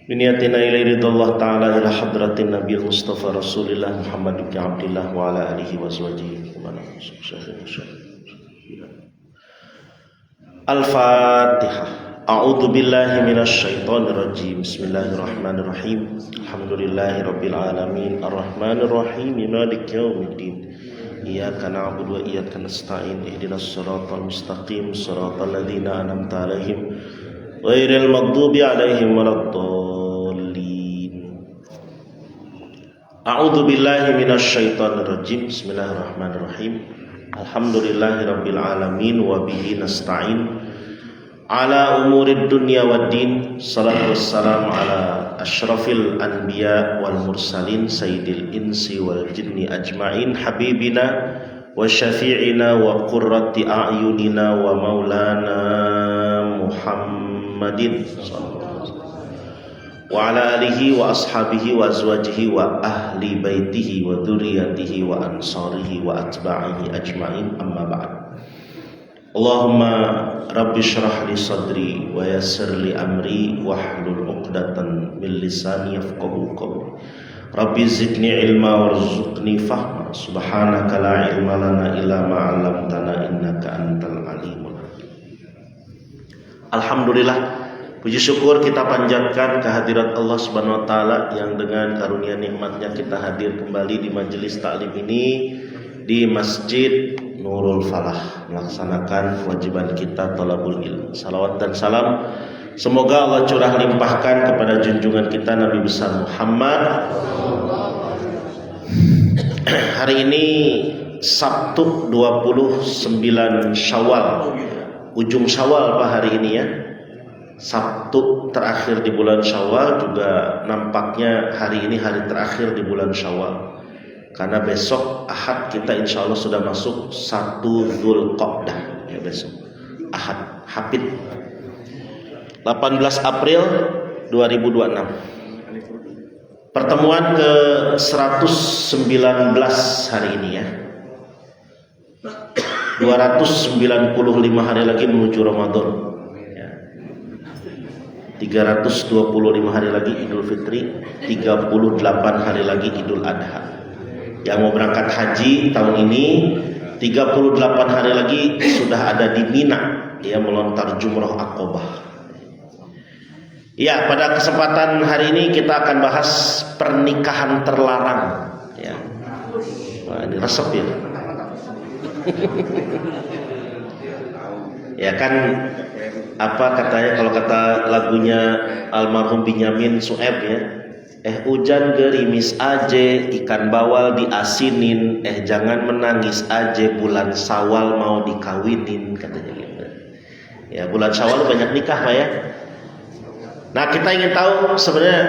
Biniyatina ila ridallah ta'ala ila hadratin Nabi Mustafa Rasulillah Muhammad ibn Abdillah wa ala alihi wa zawjihi Al-Fatihah. A'udzu billahi minasy syaithanir rajim. Bismillahirrahmanirrahim. Alhamdulillahi rabbil alamin arrahmanir rahim maliki yaumiddin. Iyyaka na'budu wa iyyaka nasta'in. Ihdinas siratal mustaqim, siratal ladzina an'amta 'alaihim ghairil maghdubi 'alaihim waladdallin. A'udzu billahi minasy syaithanir rajim. Bismillahirrahmanirrahim. Alhamdulillahi rabbil alamin wa bihi nasta'in ala umurid dunya waddin. Salatu wassalamu ala asyrafil anbiya wal mursalin sayyidil insi wal jinni ajma'in habibina wa syafi'ina wa qurrati a'yunina wa maulana Muhammadin wa ala alihi wa ashabihi wa azwajihi wa ahli baitihi wa dzurriyyatihi wa ansarihi wa atba'ihi ajma'in, amma ba'd. Allahumma rabbi shrah li sadri wa yassir li amri wahlul 'uqdatan min lisani yafqahu qawli. Rabbi zidni ilma warzuqni fahma. Subhanaka la ilma lana illa ma 'allamtana innaka antal alimul hakim. Alhamdulillah, puji syukur kita panjatkan kehadirat Allah Subhanahu wa taala yang dengan karunia nikmatnya kita hadir kembali di majelis taklim ini di Masjid Nurul Falah melaksanakan kewajiban kita thalabul ilm. Salawat dan salam semoga Allah curah limpahkan kepada junjungan kita Nabi besar Muhammad. Hari ini Sabtu 29 Syawal, ujung Syawal Pak hari ini ya. Sabtu terakhir di bulan Syawal, juga nampaknya hari ini hari terakhir di bulan Syawal. Karena besok Ahad kita insya Allah sudah masuk 1 Dzulqa'dah ya, besok Ahad Hafid 18 April 2026. Pertemuan ke 119 hari ini ya. 295 hari lagi menuju Ramadan. 325 hari lagi Idul Fitri, 38 hari lagi Idul Adha. Yang mau berangkat haji tahun ini 38 hari lagi sudah ada di Mina, ya, melontar jumrah Aqobah. Ya, pada kesempatan hari ini kita akan bahas pernikahan terlarang. Ya, wah, ini resep ya. Ya kan, apa katanya kalau kata lagunya almarhum Benyamin Sueb ya, hujan gerimis aje, ikan bawal diasinin, jangan menangis aje, bulan Syawal mau dikawinin, katanya gitu. Ya, bulan Syawal banyak nikah Pak ya. Nah, kita ingin tahu sebenarnya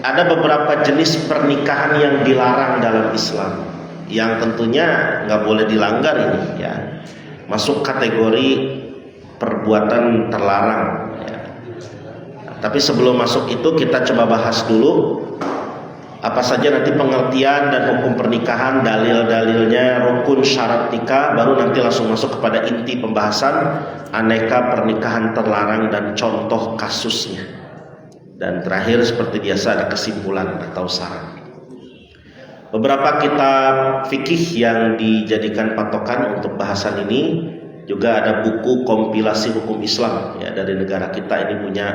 ada beberapa jenis pernikahan yang dilarang dalam Islam, yang tentunya nggak boleh dilanggar ini ya, masuk kategori perbuatan terlarang ya. Tapi sebelum masuk itu kita coba bahas dulu apa saja nanti pengertian dan hukum pernikahan, dalil-dalilnya, rukun syarat nikah, baru nanti langsung masuk kepada inti pembahasan aneka pernikahan terlarang dan contoh kasusnya. Dan terakhir seperti biasa ada kesimpulan atau saran. Beberapa kitab fikih yang dijadikan patokan untuk bahasan ini, juga ada buku kompilasi hukum Islam ya, dari negara kita ini punya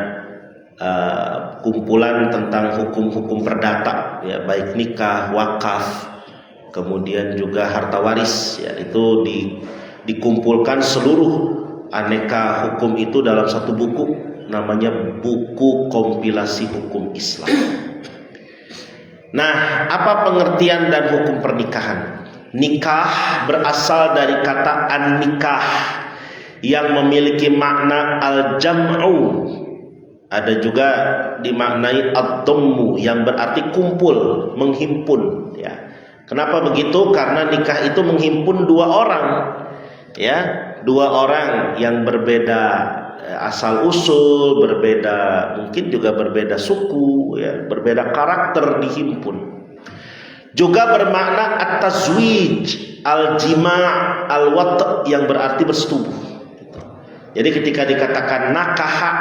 kumpulan tentang hukum-hukum perdata ya, baik nikah, wakaf, kemudian juga harta waris ya, itu dikumpulkan seluruh aneka hukum itu dalam satu buku, namanya buku kompilasi hukum Islam. Nah, apa pengertian dan hukum pernikahan? Nikah berasal dari kata an-nikah yang memiliki makna al-jam'u. Ada juga dimaknai ad-dhammu yang berarti kumpul, menghimpun ya. Kenapa begitu? Karena nikah itu menghimpun dua orang ya, dua orang yang berbeda asal usul, berbeda mungkin juga berbeda suku ya, berbeda karakter dihimpun. Juga bermakna at-tazwij, al-jima', al-wat' yang berarti bersetubuh. Jadi ketika dikatakan nakaha,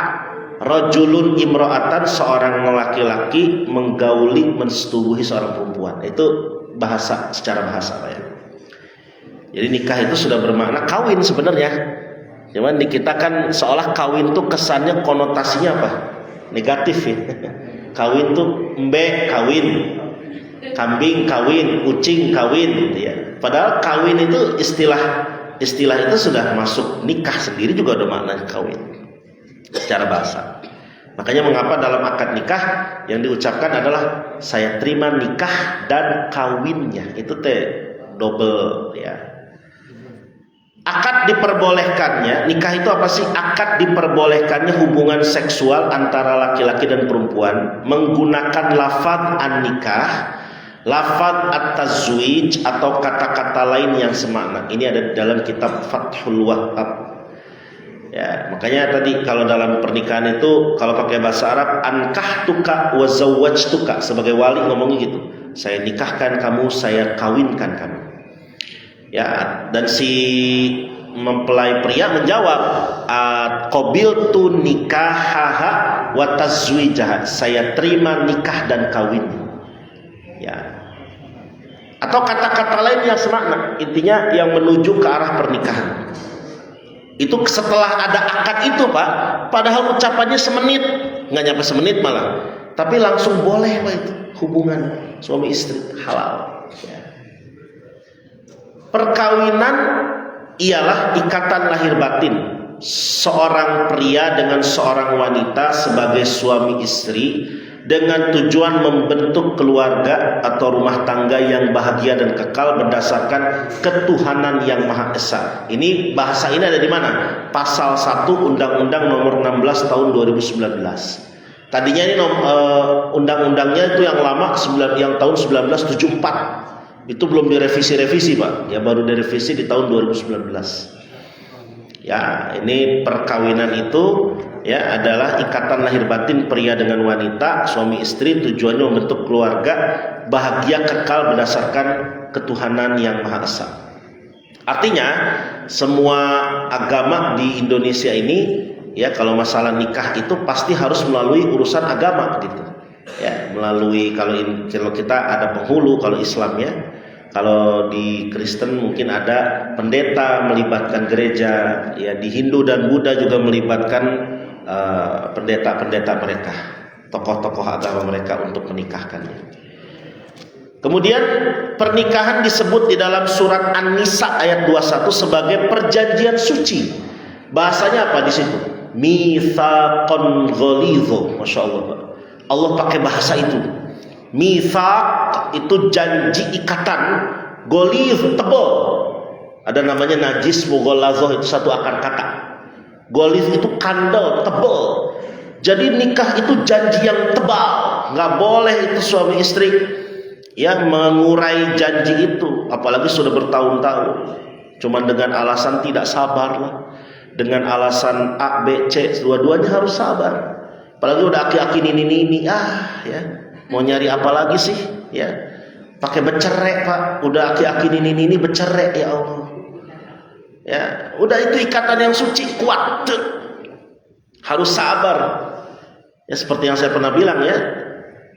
rajulun imra'atan, seorang laki-laki menggauli, mensetubuhi seorang perempuan. Itu bahasa, secara bahasa Pak ya. Jadi nikah itu sudah bermakna kawin sebenarnya. Cuman di kita kan seolah kawin tuh kesannya konotasinya apa? Negatif ya. Kawin tuh embe kawin, kambing kawin, kucing kawin gitu ya. Padahal kawin itu istilah itu sudah masuk nikah sendiri juga ada maknanya kawin secara bahasa. Makanya mengapa dalam akad nikah yang diucapkan adalah saya terima nikah dan kawinnya. Itu double ya. Akad diperbolehkannya, nikah itu apa sih? Akad diperbolehkannya hubungan seksual antara laki-laki dan perempuan menggunakan lafaz an-nikah, lafaz at-tazwij atau kata-kata lain yang semakna. Ini ada dalam kitab Fathul Wahhab. Ya, makanya tadi kalau dalam pernikahan itu kalau pakai bahasa Arab ankahtuka wa zawwajtuka, sebagai wali ngomongnya gitu. Saya nikahkan kamu, saya kawinkan kamu. Ya, dan si mempelai pria menjawab qabiltu nikahaha wa tazwijaha, saya terima nikah dan kawin. Ya. Atau kata-kata lain yang semakna, intinya yang menuju ke arah pernikahan. Itu setelah ada akad itu Pak, padahal ucapannya semenit, nggak nyampe semenit malah, tapi langsung boleh Pak itu hubungan suami istri halal. Ya. Perkawinan ialah ikatan lahir batin seorang pria dengan seorang wanita sebagai suami istri dengan tujuan membentuk keluarga atau rumah tangga yang bahagia dan kekal berdasarkan ketuhanan yang Maha Esa. Ini bahasa ini ada di mana? Pasal 1 Undang-Undang Nomor 16 Tahun 2019. Tadinya ini undang-undangnya itu yang lama, yang tahun 1974. Itu belum direvisi-revisi Pak. Ya baru direvisi di tahun 2019. Ya, ini perkawinan itu ya adalah ikatan lahir batin pria dengan wanita, suami istri, tujuannya membentuk keluarga bahagia kekal berdasarkan ketuhanan yang Maha Esa. Artinya semua agama di Indonesia ini ya kalau masalah nikah itu pasti harus melalui urusan agama gitu. Ya, melalui kalau kita ada penghulu, kalau Islam ya. Kalau di Kristen mungkin ada pendeta melibatkan gereja, ya di Hindu dan Buddha juga melibatkan pendeta-pendeta mereka, tokoh-tokoh agama mereka untuk menikahkannya. Kemudian pernikahan disebut di dalam surat An-Nisa ayat 21 sebagai perjanjian suci. Bahasanya apa di situ? Mitsaqon ghalidho, Masya Allah. Allah pakai bahasa itu. Mitsaq itu janji ikatan, ghalidh tebal. Ada namanya najis mughalladhah, itu satu akar kata. Ghalidh itu kandel, tebal. Jadi nikah itu janji yang tebal. Nggak boleh itu suami istri ya mengurai janji itu, apalagi sudah bertahun-tahun. Cuman dengan alasan tidak sabar lah, dengan alasan A, B, C, dua-duanya harus sabar. Apalagi udah aki-aki ini ya mau nyari apa lagi sih ya, pakai bercerai Pak, udah aki-aki ini bercerai ya Allah ya, udah itu ikatan yang suci kuat, harus sabar ya, seperti yang saya pernah bilang ya,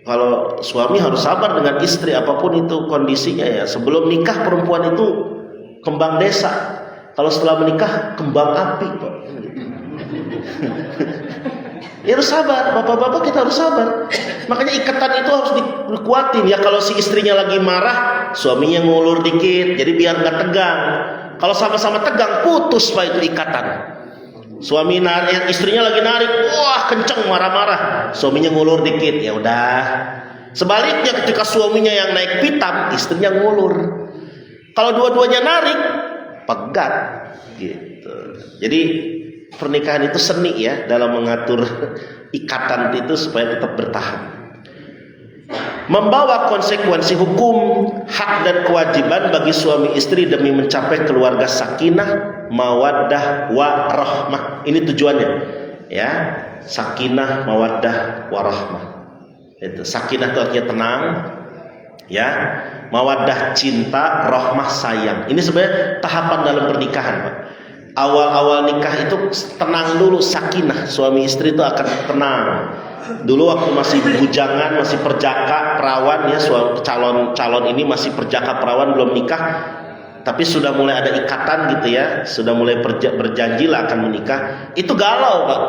kalau suami harus sabar dengan istri apapun itu kondisinya ya. Sebelum nikah perempuan itu kembang desa, kalau setelah menikah kembang api Pak. Ya harus sabar, bapak-bapak kita harus sabar. Makanya ikatan itu harus dikuatin ya. Kalau si istrinya lagi marah, suaminya ngulur dikit, jadi biar nggak tegang. Kalau sama-sama tegang, putus Pak itu ikatan. Suami narik, istrinya lagi narik, wah kenceng marah-marah, suaminya ngulur dikit, ya udah. Sebaliknya ketika suaminya yang naik pitam, istrinya ngulur. Kalau dua-duanya narik, pegat, gitu. Jadi pernikahan itu seni ya dalam mengatur ikatan itu supaya tetap bertahan. Membawa konsekuensi hukum, hak dan kewajiban bagi suami istri demi mencapai keluarga sakinah, mawaddah, warahmah. Ini tujuannya ya, sakinah, mawaddah, warahmah. Itu sakinah itu artinya tenang ya, mawaddah cinta, rahmah sayang. Ini sebenarnya tahapan dalam pernikahan Pak. awal-awal nikah itu tenang dulu, sakinah, suami istri itu akan tenang. Dulu waktu masih bujangan, masih perjaka, perawan ya, calon ini masih perjaka perawan belum nikah, tapi sudah mulai ada ikatan gitu ya, sudah mulai berjanji lah akan menikah. Itu galau Pak.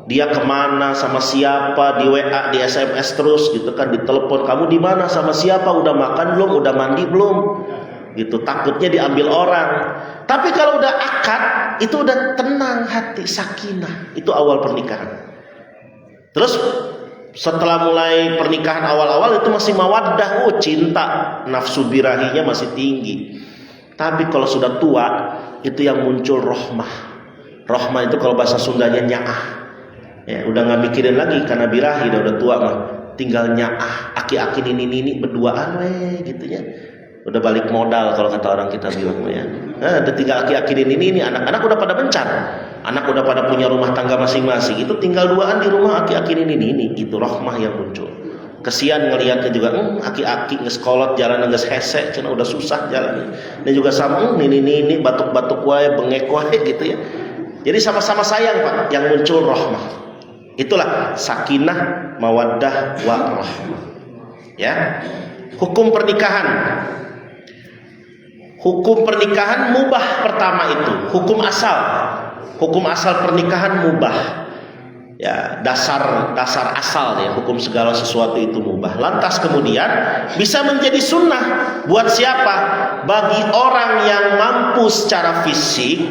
Dia kemana, sama siapa, di WA, di SMS terus gitu kan, di telepon, kamu di mana, sama siapa, udah makan belum, udah mandi belum, gitu. Takutnya diambil orang. Tapi kalau udah akad, itu udah tenang hati, sakinah. Itu awal pernikahan. Terus setelah mulai pernikahan awal-awal itu masih mawaddah, cinta, nafsu birahinya masih tinggi. Tapi kalau sudah tua, itu yang muncul rohmah. Rohmah itu kalau bahasa Sundanya nyaah. Ya, udah nggak mikirin lagi karena birahi udah tua mah, tinggal nyaah, aki-aki nini berduaan gitu ya. Udah balik modal kalau kata orang kita bilang ya. Nah, udah tinggal aki-aki nini, anak-anak udah pada bencar. Anak udah pada punya rumah tangga masing-masing. Itu tinggal duaan di rumah aki-aki nini. Itu rahmah yang muncul. Kesian ngelihatnya juga, aki-aki ngeskolot jalan nges hese, cina udah susah jalan. Dan juga sama nini batuk-batuk wae, bengek wae gitu ya. Jadi sama-sama sayang Pak, yang muncul rahmah. Itulah sakinah, mawaddah, warahmah. Ya. Hukum pernikahan. Hukum pernikahan mubah pertama itu, hukum asal. Hukum asal pernikahan mubah. Ya, dasar asal ya, hukum segala sesuatu itu mubah. Lantas kemudian bisa menjadi sunnah buat siapa? Bagi orang yang mampu secara fisik,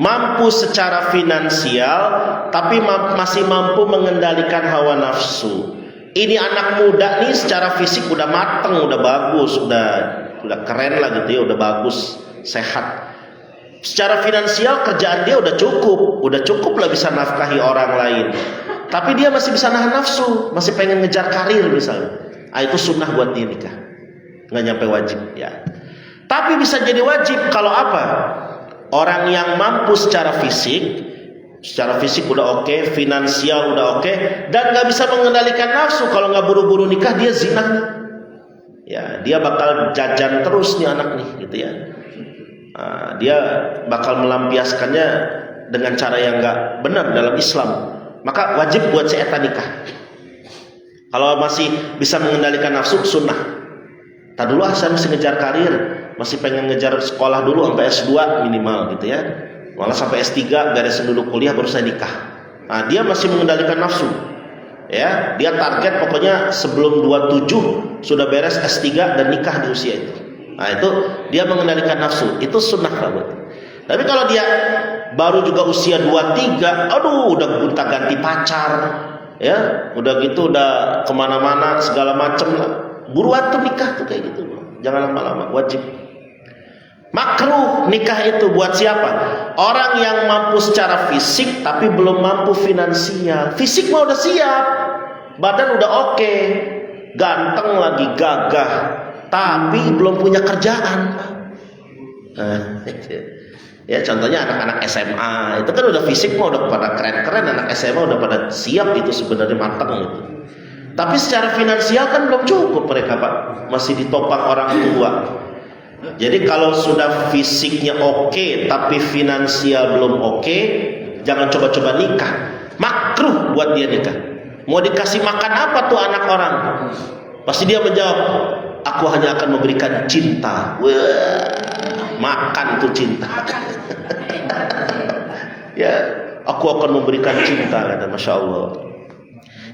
mampu secara finansial, tapi masih mampu mengendalikan hawa nafsu. Ini anak muda nih secara fisik udah mateng, udah bagus, udah keren lah gitu ya, udah bagus, sehat. Secara finansial kerjaan dia udah cukup lah bisa nafkahi orang lain. Tapi dia masih bisa nahan nafsu, masih pengen ngejar karir misalnya. Itu sunnah buat dia nikah. Nggak nyampe wajib ya. Tapi bisa jadi wajib kalau apa? Orang yang mampu secara fisik udah oke, finansial udah oke, dan nggak bisa mengendalikan nafsu. Kalau nggak buru-buru nikah dia zina. Ya, dia bakal jajan terus nih anak nih, gitu ya. Dia bakal melampiaskannya dengan cara yang nggak benar dalam Islam. Maka wajib buat si eta nikah. Kalau masih bisa mengendalikan nafsu, sunnah. Tak dulu saya masih ngejar karir, masih pengen ngejar sekolah dulu sampai S2 minimal gitu ya. Malah sampai S3 beresin dulu kuliah baru saya nikah. Dia masih mengendalikan nafsu. Ya, dia target pokoknya sebelum 27 sudah beres S3 dan nikah di usia itu. Itu dia mengendalikan nafsu, itu sunnah banget. Tapi kalau dia baru juga usia 23, udah gonta-ganti pacar, ya, udah gitu udah kemana-mana segala macem lah. Buruan tuh nikah tuh kayak gitu, jangan lama-lama, wajib. Makruh nikah itu buat siapa? Orang yang mampu secara fisik tapi belum mampu finansial. Fisik mah udah siap, badan udah oke, ganteng lagi, gagah, tapi belum punya kerjaan. Ya contohnya anak-anak SMA itu kan udah fisik mah udah pada keren-keren, anak SMA udah pada siap itu sebenarnya matang itu. Tapi secara finansial kan belum cukup mereka Pak, masih ditopang orang tua. Jadi kalau sudah fisiknya oke tapi finansial belum oke, jangan coba-coba nikah. Makruh buat dia nikah. Mau dikasih makan apa tuh anak orang? Pasti dia menjawab, aku hanya akan memberikan cinta. Wah, makan itu cinta. Ya, aku akan memberikan cinta, kata Masya Allah.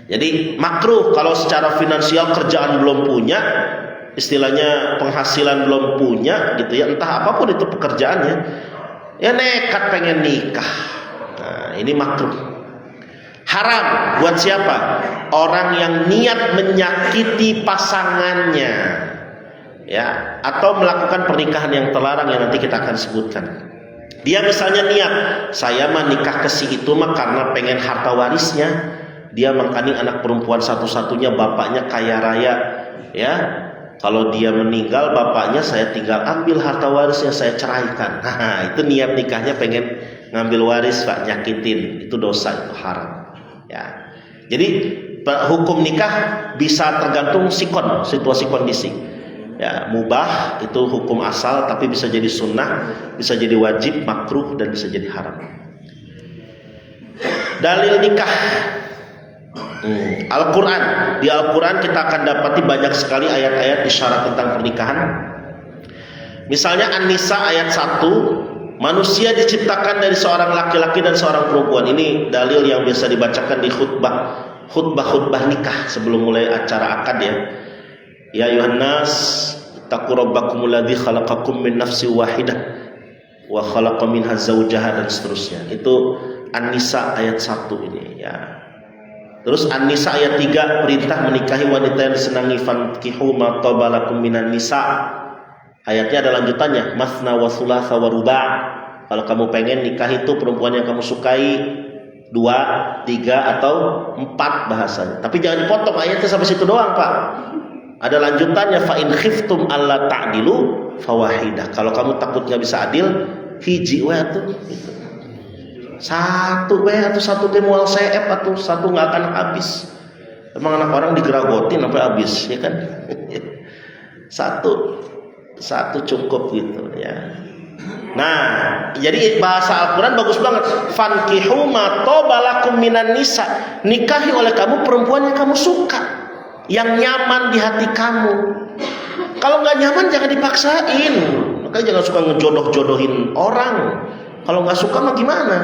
Jadi makruh kalau secara finansial kerjaan belum punya, istilahnya penghasilan belum punya gitu ya, entah apapun itu pekerjaannya, ya nekat pengen nikah. Ini makruh. Haram buat siapa? Orang yang niat menyakiti pasangannya, ya, atau melakukan pernikahan yang terlarang yang nanti kita akan sebutkan. Dia misalnya niat, saya mah nikah ke si itu mah karena pengen harta warisnya. Dia mengkandung anak perempuan satu-satunya, bapaknya kaya raya, ya. Kalau dia meninggal bapaknya, saya tinggal ambil harta warisnya, saya ceraikan. Itu niat nikahnya pengen ngambil waris Pak, nyakitin. Itu dosa, itu haram. Ya. Jadi hukum nikah bisa tergantung sikon, situasi kondisi. Ya, mubah itu hukum asal, tapi bisa jadi sunnah, bisa jadi wajib, makruh, dan bisa jadi haram. Dalil nikah. Al-Quran. Di Al-Quran kita akan dapati banyak sekali ayat-ayat isyarat tentang pernikahan. Misalnya An-Nisa ayat 1, manusia diciptakan dari seorang laki-laki dan seorang perempuan. Ini dalil yang biasa dibacakan di khutbah nikah sebelum mulai acara akad ya. Ya ayuhan nas taqu rabbakumul ladzi khalaqakum min nafsin wahidah wa khalaqa minha zawjaha, dan seterusnya. Itu An-Nisa ayat 1 ini ya. Terus An-Nisa ayat 3, perintah menikahi wanita yang disenangi, fankihu ma tabalakum minan nisa. Ayatnya ada lanjutannya, masna wa thulatha wa ruba'. Kalau kamu pengen nikah itu perempuan yang kamu sukai 2, 3 atau 4 bahasanya. Tapi jangan dipotong ayatnya sampai situ doang, Pak. Ada lanjutannya, fa in khiftum alla ta'dilu fawahidah. Kalau kamu takut nggak bisa adil, hiji we atuh gitu. Satu we atau satu teh moal seep atau satu nggak akan habis. Emang anak orang digeragotin sampai habis ya kan? Satu cukup gitu ya. Nah, jadi bahasa Al-Quran bagus banget. Fankihu ma tabalakum minan nisa. Nikahi oleh kamu perempuan yang kamu suka, yang nyaman di hati kamu. Kalau nggak nyaman jangan dipaksain. Makanya jangan suka ngejodoh-jodohin orang. Kalau nggak suka mah gimana?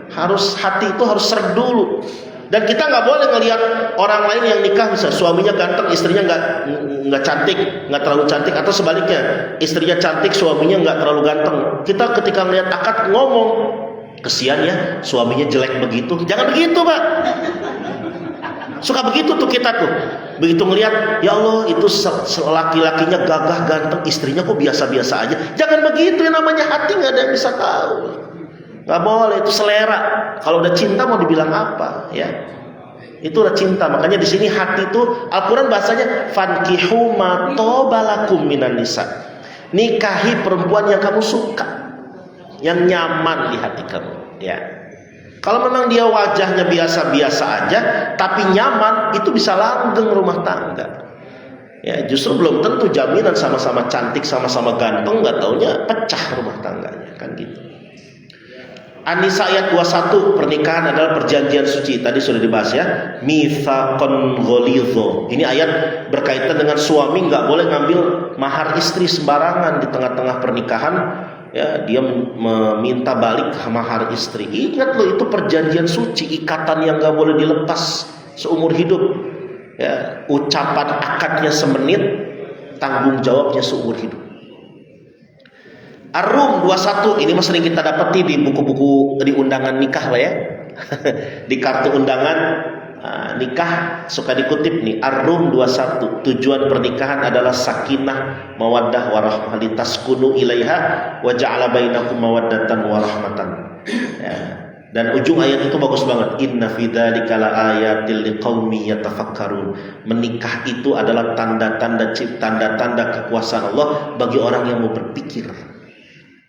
Hati itu harus seret dulu. Dan kita nggak boleh ngelihat orang lain yang nikah, bisa suaminya ganteng, istrinya nggak cantik, nggak terlalu cantik, atau sebaliknya istrinya cantik, suaminya nggak terlalu ganteng. Kita ketika melihat akad ngomong, kesian ya suaminya jelek begitu. Jangan begitu, Pak. Suka begitu tuh kita tuh. Begitu ngelihat, ya Allah itu laki-lakinya gagah ganteng, istrinya kok biasa-biasa aja. Jangan begitu, yang namanya hati nggak ada yang bisa tahu. Nggak boleh, itu selera. Kalau udah cinta mau dibilang apa ya? Itu udah cinta. Makanya di sini hati itu Al-Quran bahasanya fankihu ma tabalakum minan nisa. Nikahi perempuan yang kamu suka, yang nyaman di hati kamu ya. Kalau memang dia wajahnya biasa-biasa aja tapi nyaman, itu bisa langgeng rumah tangga. Ya, justru belum tentu jaminan sama-sama cantik, sama-sama ganteng, nggak taunya pecah rumah tangganya kan gitu. An-Nisa ayat 21, pernikahan adalah perjanjian suci. Tadi sudah dibahas ya. Mitsaqon ghalidho. Ini ayat berkaitan dengan suami nggak boleh ngambil mahar istri sembarangan di tengah-tengah pernikahan. Ya, dia meminta balik mahar istri. Ingat loh, itu perjanjian suci, ikatan yang nggak boleh dilepas seumur hidup. Ya, ucapan akadnya semenit, tanggung jawabnya seumur hidup. Ar-Rum 21, ini sering kita dapati di buku-buku di undangan nikah lah ya. Di kartu undangan nikah suka dikutip nih, Ar-Rum 21, tujuan pernikahan adalah sakinah, mawaddah, warahmah, litaskunu ilaiha wa ja'ala bainakum mawaddatan warahmatan. Ya. Dan ujung ayat itu bagus banget. Inna fi dzalika laayatil liqaumi yatafakkarun. Menikah itu adalah tanda-tanda kekuasaan Allah bagi orang yang mau berpikir.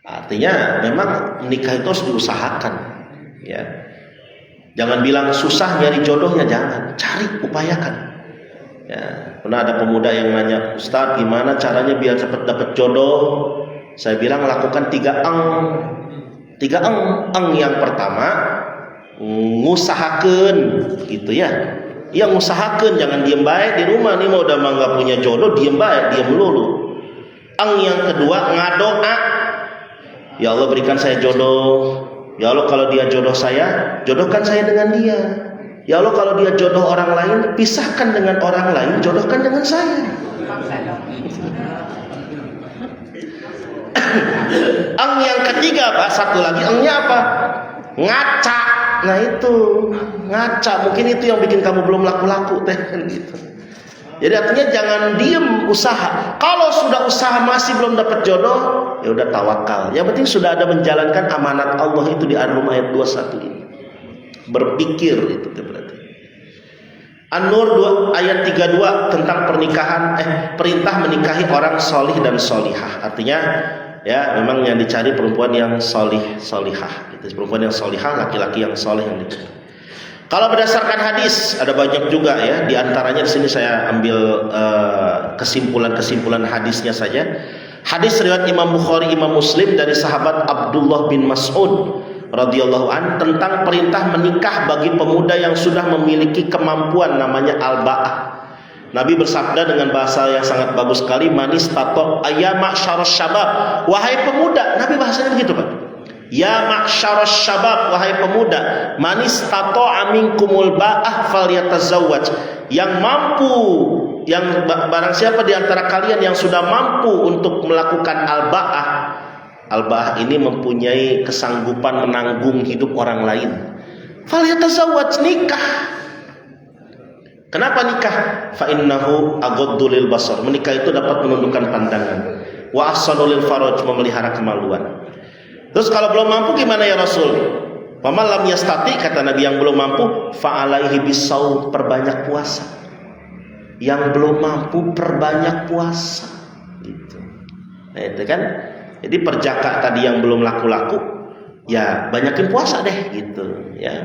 Artinya memang menikah itu harus diusahakan ya. Jangan bilang susah nyari jodohnya, jangan, cari, upayakan ya. Pernah ada pemuda yang nanya, Ustaz gimana caranya biar cepat dapat jodoh? Saya bilang lakukan 3 eng. 3 eng. Eng yang pertama ngusahakeun gitu ya. Yang ngusahakeun, jangan diem baik di rumah nih mau udah nggak punya jodoh, diem baik, diem melulu. Eng yang kedua ngadoa. Ya Allah berikan saya jodoh. Ya Allah kalau dia jodoh saya, jodohkan saya dengan dia. Ya Allah kalau dia jodoh orang lain, pisahkan dengan orang lain, jodohkan dengan saya. Eng yang ketiga Pak, satu lagi engnya apa? Ngaca. Nah itu ngaca, mungkin itu yang bikin kamu belum laku-laku teh gitu. Jadi artinya jangan diem, usaha. Kalau sudah usaha masih belum dapat jodoh, ya udah tawakal. Yang penting sudah ada menjalankan amanat Allah itu di Ar-Rum ayat 21 ini. Berpikir itu berarti. An-Nur ayat 32 tentang pernikahan, perintah menikahi orang solih dan solihah. Artinya ya memang yang dicari perempuan yang solihah. Itu perempuan yang solihah, laki-laki yang solih yang dicari. Kalau berdasarkan hadis ada banyak juga ya. Di antaranya di sini saya ambil kesimpulan-kesimpulan hadisnya saja. Hadis riwayat Imam Bukhari, Imam Muslim dari sahabat Abdullah bin Mas'ud radhiyallahu an tentang perintah menikah bagi pemuda yang sudah memiliki kemampuan, namanya al-ba'ah. Nabi bersabda dengan bahasa yang sangat bagus sekali, manis tato ayama syaros syabab, wahai pemuda. Nabi bahasanya begitu Pak. Ya ma'syaras syabab, wahai pemuda, manis tato aminkumul ba'ah falyatazawwaj. Yang mampu, yang barang siapa di antara kalian yang sudah mampu untuk melakukan al-ba'ah. Al-ba'ah ini mempunyai kesanggupan menanggung hidup orang lain. Falyatazawwaj, nikah. Kenapa nikah? Fa innahu aghaddu lil basar. Menikah itu dapat menundukkan pandangan. Wa ahsanu lil faraj, memelihara kemaluan. Terus kalau belum mampu gimana ya Rasul? Faman lam yastati, kata Nabi, yang belum mampu fa alaihi bisaum, perbanyak puasa. Yang belum mampu perbanyak puasa gitu. Nah, itu kan. Jadi perjaka tadi yang belum laku-laku ya banyakin puasa deh gitu ya.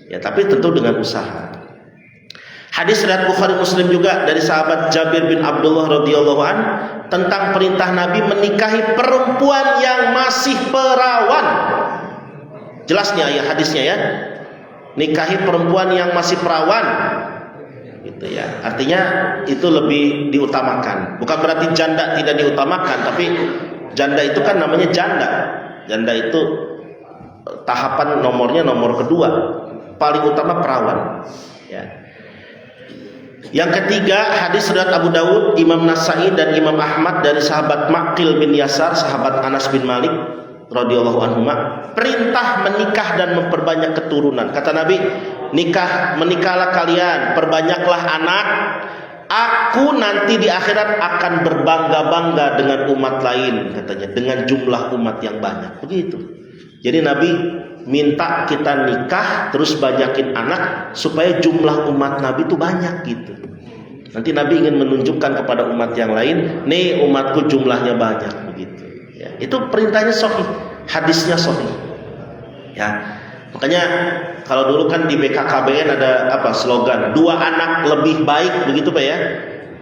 Ya tapi tentu dengan usaha. Hadis riwayat Bukhari Muslim juga dari sahabat Jabir bin Abdullah radhiyallahu an tentang perintah Nabi menikahi perempuan yang masih perawan. Jelas nih ayat hadisnya ya. Nikahi perempuan yang masih perawan. Gitu ya. Artinya itu lebih diutamakan. Bukan berarti janda tidak diutamakan, tapi janda itu kan namanya janda. Janda itu tahapan nomornya nomor kedua. Paling utama perawan. Ya. Yang ketiga, hadis riwayat Abu Dawud, Imam Nasai dan Imam Ahmad dari sahabat Maqil bin Yasar, sahabat Anas bin Malik radhiyallahu anhu, perintah menikah dan memperbanyak keturunan. Kata Nabi, menikahlah kalian, perbanyaklah anak. Aku nanti di akhirat akan berbangga-bangga dengan umat lain, katanya, dengan jumlah umat yang banyak. Begitu. Jadi Nabi minta kita nikah terus banyakin anak supaya jumlah umat Nabi itu banyak gitu. Nanti Nabi ingin menunjukkan kepada umat yang lain, nih umatku jumlahnya banyak begitu. Ya, itu perintahnya sahih, hadisnya sahih. Ya, makanya kalau dulu kan di BKKBN ada apa slogan, 2 anak lebih baik begitu Pak ya.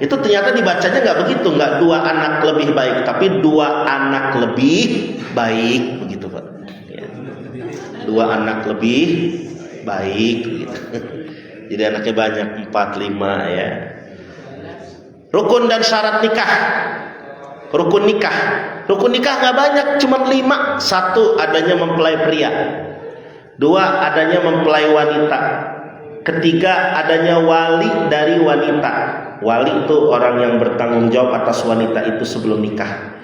Itu ternyata dibacanya nggak begitu, nggak 2 anak lebih baik, tapi 2 anak lebih baik begitu Pak. 2 anak lebih baik gitu. Jadi anaknya banyak 4, 5 ya. Rukun dan syarat nikah. Rukun nikah. Rukun nikah nggak banyak, cuma 5. 1, adanya mempelai pria. 2, adanya mempelai wanita. 3, adanya wali dari wanita. Wali itu orang yang bertanggung jawab atas wanita itu sebelum nikah.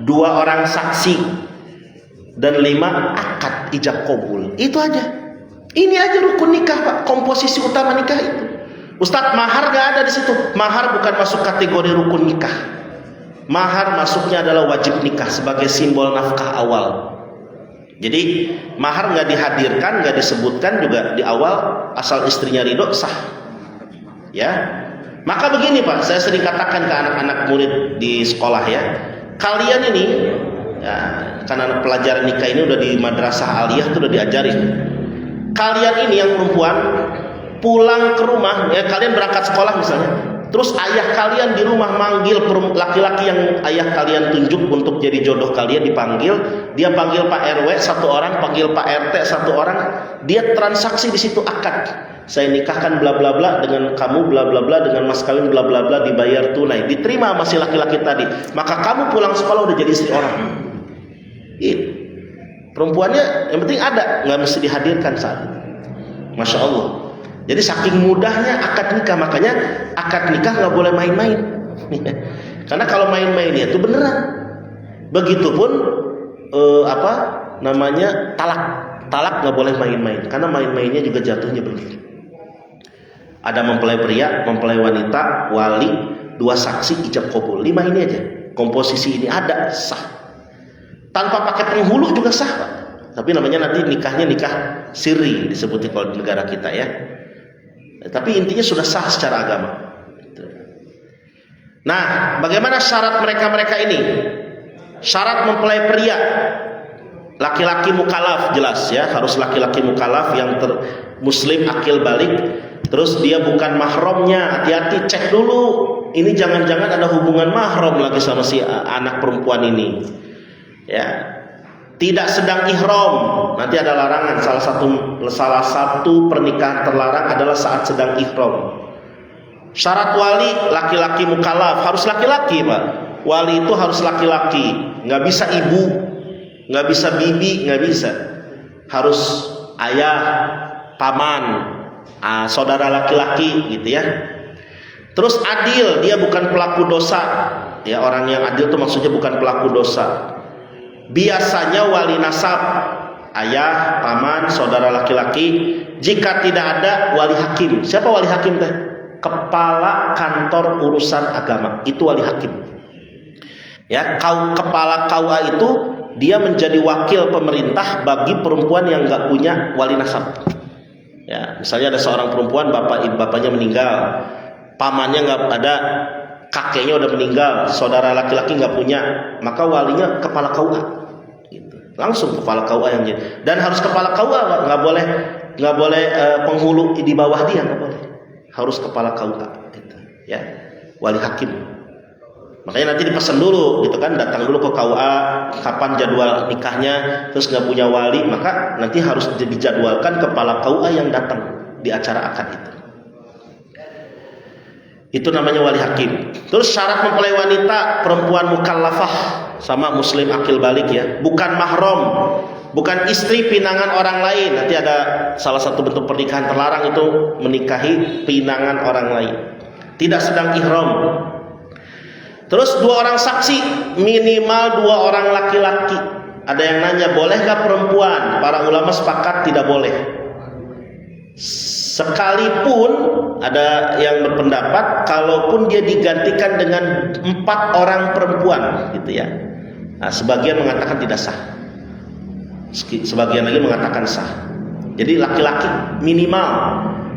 2 orang saksi. Dan 5, akad ijab kabul. Itu aja. Ini aja rukun nikah Pak. Komposisi utama nikah itu. Ustadz, mahar gak ada di situ. Mahar bukan masuk kategori rukun nikah. Mahar masuknya adalah wajib nikah sebagai simbol nafkah awal. Jadi mahar nggak dihadirkan, nggak disebutkan juga di awal, asal istrinya ridho sah. Ya. Maka begini Pak, saya sering katakan ke anak-anak murid di sekolah ya. Kalian ini ya, karena pelajaran nikah ini udah di madrasah aliyah tuh udah diajarin. Kalian ini yang perempuan pulang ke rumah, ya kalian berangkat sekolah misalnya, terus ayah kalian di rumah manggil laki-laki yang ayah kalian tunjuk untuk jadi jodoh kalian, dipanggil, dia panggil Pak RW 1 orang, panggil Pak RT 1 orang, dia transaksi di situ akad. Saya nikahkan bla bla bla dengan kamu bla bla bla dengan mas kawin bla bla bla, dibayar tunai, diterima sama si laki-laki tadi. Maka kamu pulang sekolah udah jadi istri orang. Perempuannya yang penting ada, nggak mesti dihadirkan saat itu. Masya Allah. Jadi saking mudahnya akad nikah, makanya akad nikah nggak boleh main-main. Karena kalau main-mainnya itu beneran. Begitupun talak nggak boleh main-main. Karena main-mainnya juga jatuhnya begitu. Ada mempelai pria, mempelai wanita, wali, 2 saksi, ijab kabul. 5 ini aja. Komposisi ini ada, sah. Tanpa pakai penghulu juga sah Pak. Tapi namanya nanti nikahnya nikah siri disebutnya kalau di negara kita ya. Tapi intinya sudah sah secara agama. Nah, bagaimana syarat mereka ini? Syarat mempelai pria laki-laki mukallaf jelas ya, harus laki-laki mukallaf yang muslim akil balik. Terus dia bukan mahramnya, hati-hati cek dulu. Ini jangan-jangan ada hubungan mahram lagi sama si anak perempuan ini. Ya. Tidak sedang ihram, nanti ada larangan. Salah satu pernikahan terlarang adalah saat sedang ihram. Syarat wali laki-laki mukallaf, harus laki-laki, Pak. Wali itu harus laki-laki, nggak bisa ibu, nggak bisa bibi, nggak bisa. Harus ayah, paman, saudara laki-laki, gitu ya. Terus adil, dia bukan pelaku dosa. Ya, orang yang adil itu maksudnya bukan pelaku dosa. Biasanya wali nasab, ayah, paman, saudara laki-laki. Jika tidak ada, wali hakim. Siapa wali hakim teh? Kepala kantor urusan agama, itu wali hakim. Ya, kepala KUA itu dia menjadi wakil pemerintah bagi perempuan yang nggak punya wali nasab. Ya, misalnya ada seorang perempuan, bapaknya meninggal, pamannya nggak ada, kakeknya udah meninggal, saudara laki-laki nggak punya, maka walinya kepala KUA. Gitu. Langsung kepala KUA yang jadi. Dan harus kepala KUA, nggak boleh penghulu di bawah dia, nggak boleh. Harus kepala KUA. Gitu. Ya, wali hakim. Makanya nanti dipesan dulu, gitu kan, datang dulu ke KUA, kapan jadwal nikahnya, terus nggak punya wali, maka nanti harus dijadwalkan kepala KUA yang datang di acara akad itu. Itu namanya wali hakim. Terus syarat mempelai wanita, perempuan mukallafah sama muslim akil balik ya, bukan mahram, bukan istri pinangan orang lain. Nanti ada salah satu bentuk pernikahan terlarang itu menikahi pinangan orang lain. Tidak sedang ihram. Terus 2 orang saksi, minimal 2 orang laki-laki. Ada yang nanya, bolehkah perempuan? Para ulama sepakat tidak boleh. Sekalipun ada yang berpendapat, kalaupun dia digantikan dengan 4 orang perempuan, gitu ya. Nah, sebagian mengatakan tidak sah. Sebagian lagi mengatakan sah. Jadi laki-laki minimal.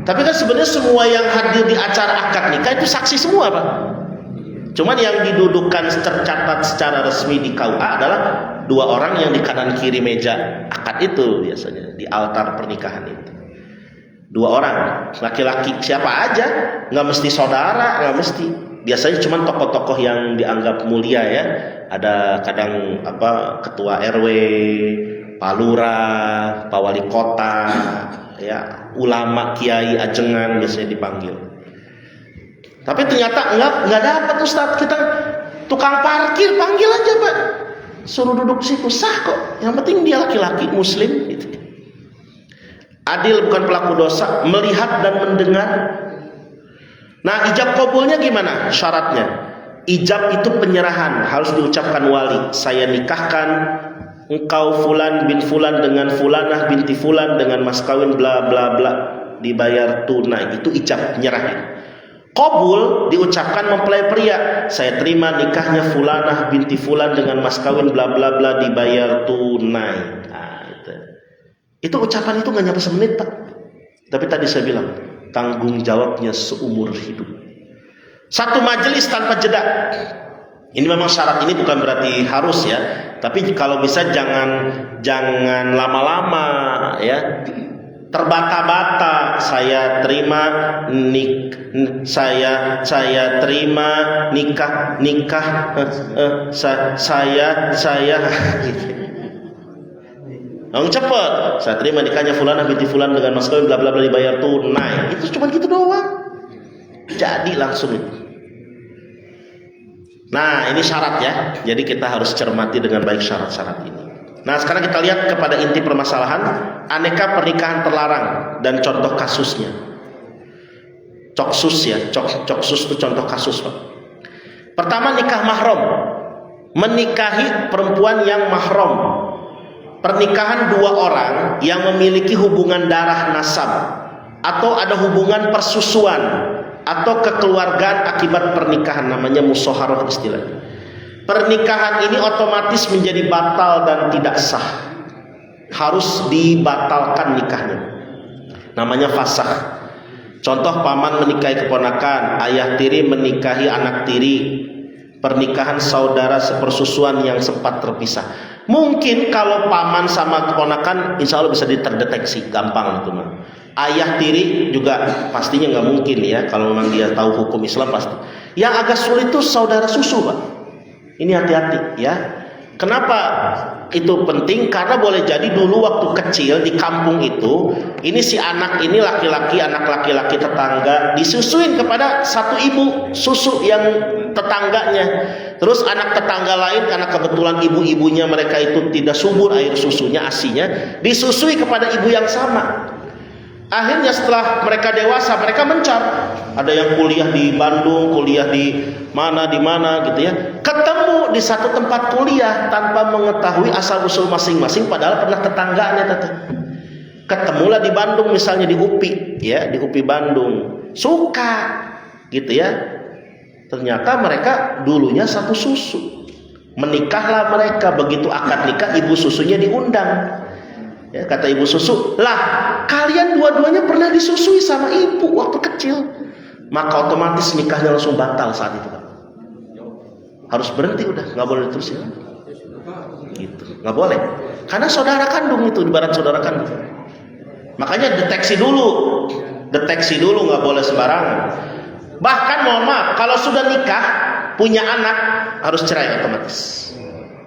Tapi kan sebenarnya semua yang hadir di acara akad nikah itu saksi semua, Pak. Cuman yang didudukkan tercatat secara resmi di KUA adalah 2 orang yang di kanan kiri meja akad itu biasanya di altar pernikahan itu. 2 orang laki-laki, siapa aja, nggak mesti saudara, nggak mesti. Biasanya cuman tokoh-tokoh yang dianggap mulia ya. Ada kadang ketua RW, Pak Lurah, Pak Wali Kota, ya ulama, kiai, ajengan biasanya dipanggil. Tapi ternyata nggak dapat Ustaz, kita tukang parkir panggil aja Pak, suruh duduk situ, sah kok. Yang penting dia laki-laki muslim gitu. Adil bukan pelaku dosa, melihat dan mendengar. Nah, ijab kabulnya gimana syaratnya? Ijab itu penyerahan, harus diucapkan wali. Saya nikahkan engkau fulan bin fulan dengan fulanah binti fulan dengan mas kawin bla bla bla, dibayar tunai. Itu ijab, penyerahan. Qabul diucapkan mempelai pria, saya terima nikahnya fulanah binti fulan dengan mas kawin bla bla bla, dibayar tunai. Nah, itu ucapan itu nggak nyampe semenit Pak. Tapi tadi saya bilang tanggung jawabnya seumur hidup. 1 majelis tanpa jeda. Ini memang syarat, ini bukan berarti harus ya. Tapi kalau bisa jangan lama-lama ya. Terbata-bata, saya terima nikah saya cepet, saya terima nikahnya fulanah binti fulan dengan mas kawin bla bla bla, dibayar tunai. Itu cuma gitu doang, jadi langsung itu. Nah, ini syarat ya. Jadi kita harus cermati dengan baik syarat-syarat ini. Nah, sekarang kita lihat kepada inti permasalahan, aneka pernikahan terlarang dan contoh kasusnya. Coksus ya, coksus itu contoh kasus Pak. Pertama, nikah mahram, menikahi perempuan yang mahram. Pernikahan 2 orang yang memiliki hubungan darah nasab atau ada hubungan persusuan atau kekeluargaan akibat pernikahan, namanya musyawarah istilahnya. Pernikahan ini otomatis menjadi batal dan tidak sah. Harus dibatalkan nikahnya. Namanya fasakh. Contoh, paman menikahi keponakan, ayah tiri menikahi anak tiri, pernikahan saudara sepersusuan yang sempat terpisah. Mungkin kalau paman sama keponakan insya Allah bisa terdeteksi gampang itu mah. Ayah tiri juga pastinya nggak mungkin ya, kalau memang dia tahu hukum Islam pasti. Yang agak sulit itu saudara susu Pak. Ini hati-hati ya. Kenapa itu penting? Karena boleh jadi dulu waktu kecil di kampung itu, ini si anak ini laki-laki, anak laki-laki tetangga disusuin kepada satu ibu susu yang tetangganya. Terus anak tetangga lain karena kebetulan ibu-ibunya mereka itu tidak subur air susunya, asinya, disusui kepada ibu yang sama. Akhirnya setelah mereka dewasa, mereka mencari. Ada yang kuliah di Bandung, kuliah di mana gitu ya. Ketemu di satu tempat kuliah tanpa mengetahui asal usul masing-masing, padahal pernah tetangganya teteh. Ketemulah di Bandung misalnya di UPI, ya di UPI Bandung. Suka, gitu ya. Ternyata mereka dulunya satu susu. Menikahlah mereka, begitu akad nikah ibu susunya diundang. Ya, kata ibu susu, lah kalian dua-duanya pernah disusui sama ibu waktu kecil, maka otomatis nikahnya langsung batal saat itu Pak. Harus berhenti udah, nggak boleh diterusin. Gitu, nggak boleh. Karena saudara kandung itu, ibarat saudara kandung. Makanya deteksi dulu, nggak boleh sembarangan. Bahkan mohon maaf, kalau sudah nikah, punya anak harus cerai otomatis.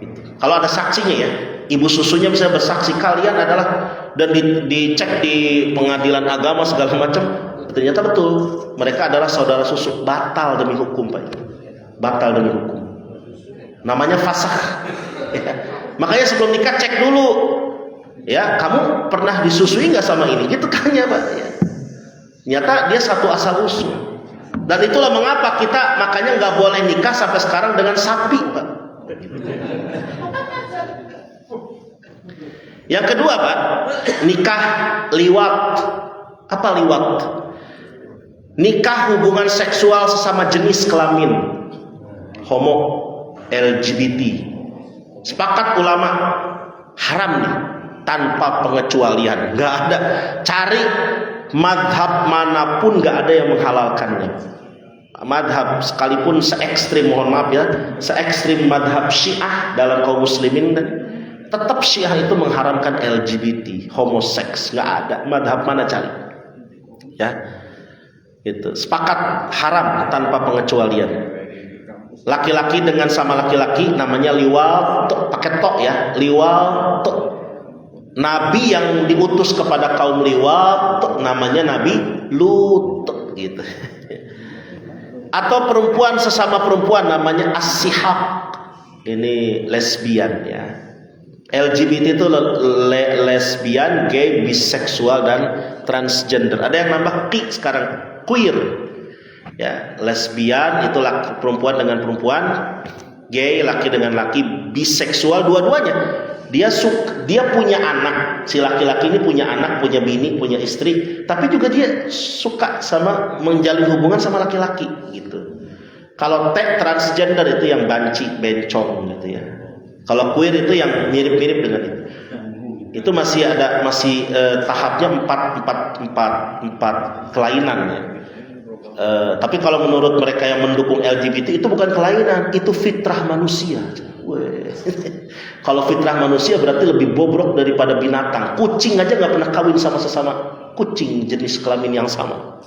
Gitu. Kalau ada saksinya ya. Ibu susunya bisa bersaksi kalian adalah, dan dicek di pengadilan agama segala macam, ternyata betul mereka adalah saudara susu, batal demi hukum Pak. Batal demi hukum. Namanya fasakh. Ya. Makanya sebelum nikah cek dulu. Ya, kamu pernah disusui nggak sama ini? Gitu tanya Pak. Ya. Ternyata dia satu asal usul. Dan itulah mengapa kita makanya nggak boleh nikah sampai sekarang dengan sapi Pak. Yang kedua Pak, nikah liwat. Apa liwat? Nikah hubungan seksual sesama jenis kelamin, homo, LGBT. Sepakat ulama haram nih, tanpa pengecualian. Nggak ada, cari madhab manapun nggak ada yang menghalalkannya. Madhab sekalipun se-ekstrim, mohon maaf ya, se-ekstrim madhab Syiah dalam kaum muslimin, tetap Syiah itu mengharamkan LGBT, homoseks, nggak ada. Madhab mana cari, ya, itu sepakat haram tanpa pengecualian. Laki-laki dengan sama laki-laki namanya liwat, pakai tok ya, liwat. Nabi yang diutus kepada kaum liwat namanya Nabi Lut, gitu. Atau perempuan sesama perempuan namanya as-sihaq, ini lesbian ya. LGBT itu lesbian, gay, biseksual dan transgender. Ada yang nambah ki sekarang, queer. Ya, lesbian itu laki, perempuan dengan perempuan, gay laki dengan laki, biseksual dua-duanya. Dia punya anak, si laki-laki ini punya anak, punya bini, punya istri, tapi juga dia suka sama menjalin hubungan sama laki-laki gitu. Kalau transgender itu yang banci, bencong gitu ya. Kalau queer itu yang mirip-mirip dengan itu. Itu masih ada, tahapnya empat kelainan ya. Tapi kalau menurut mereka yang mendukung LGBT itu bukan kelainan, itu fitrah manusia. Kalau fitrah manusia berarti lebih bobrok daripada binatang. Kucing aja nggak pernah kawin sama sesama kucing jenis kelamin yang sama.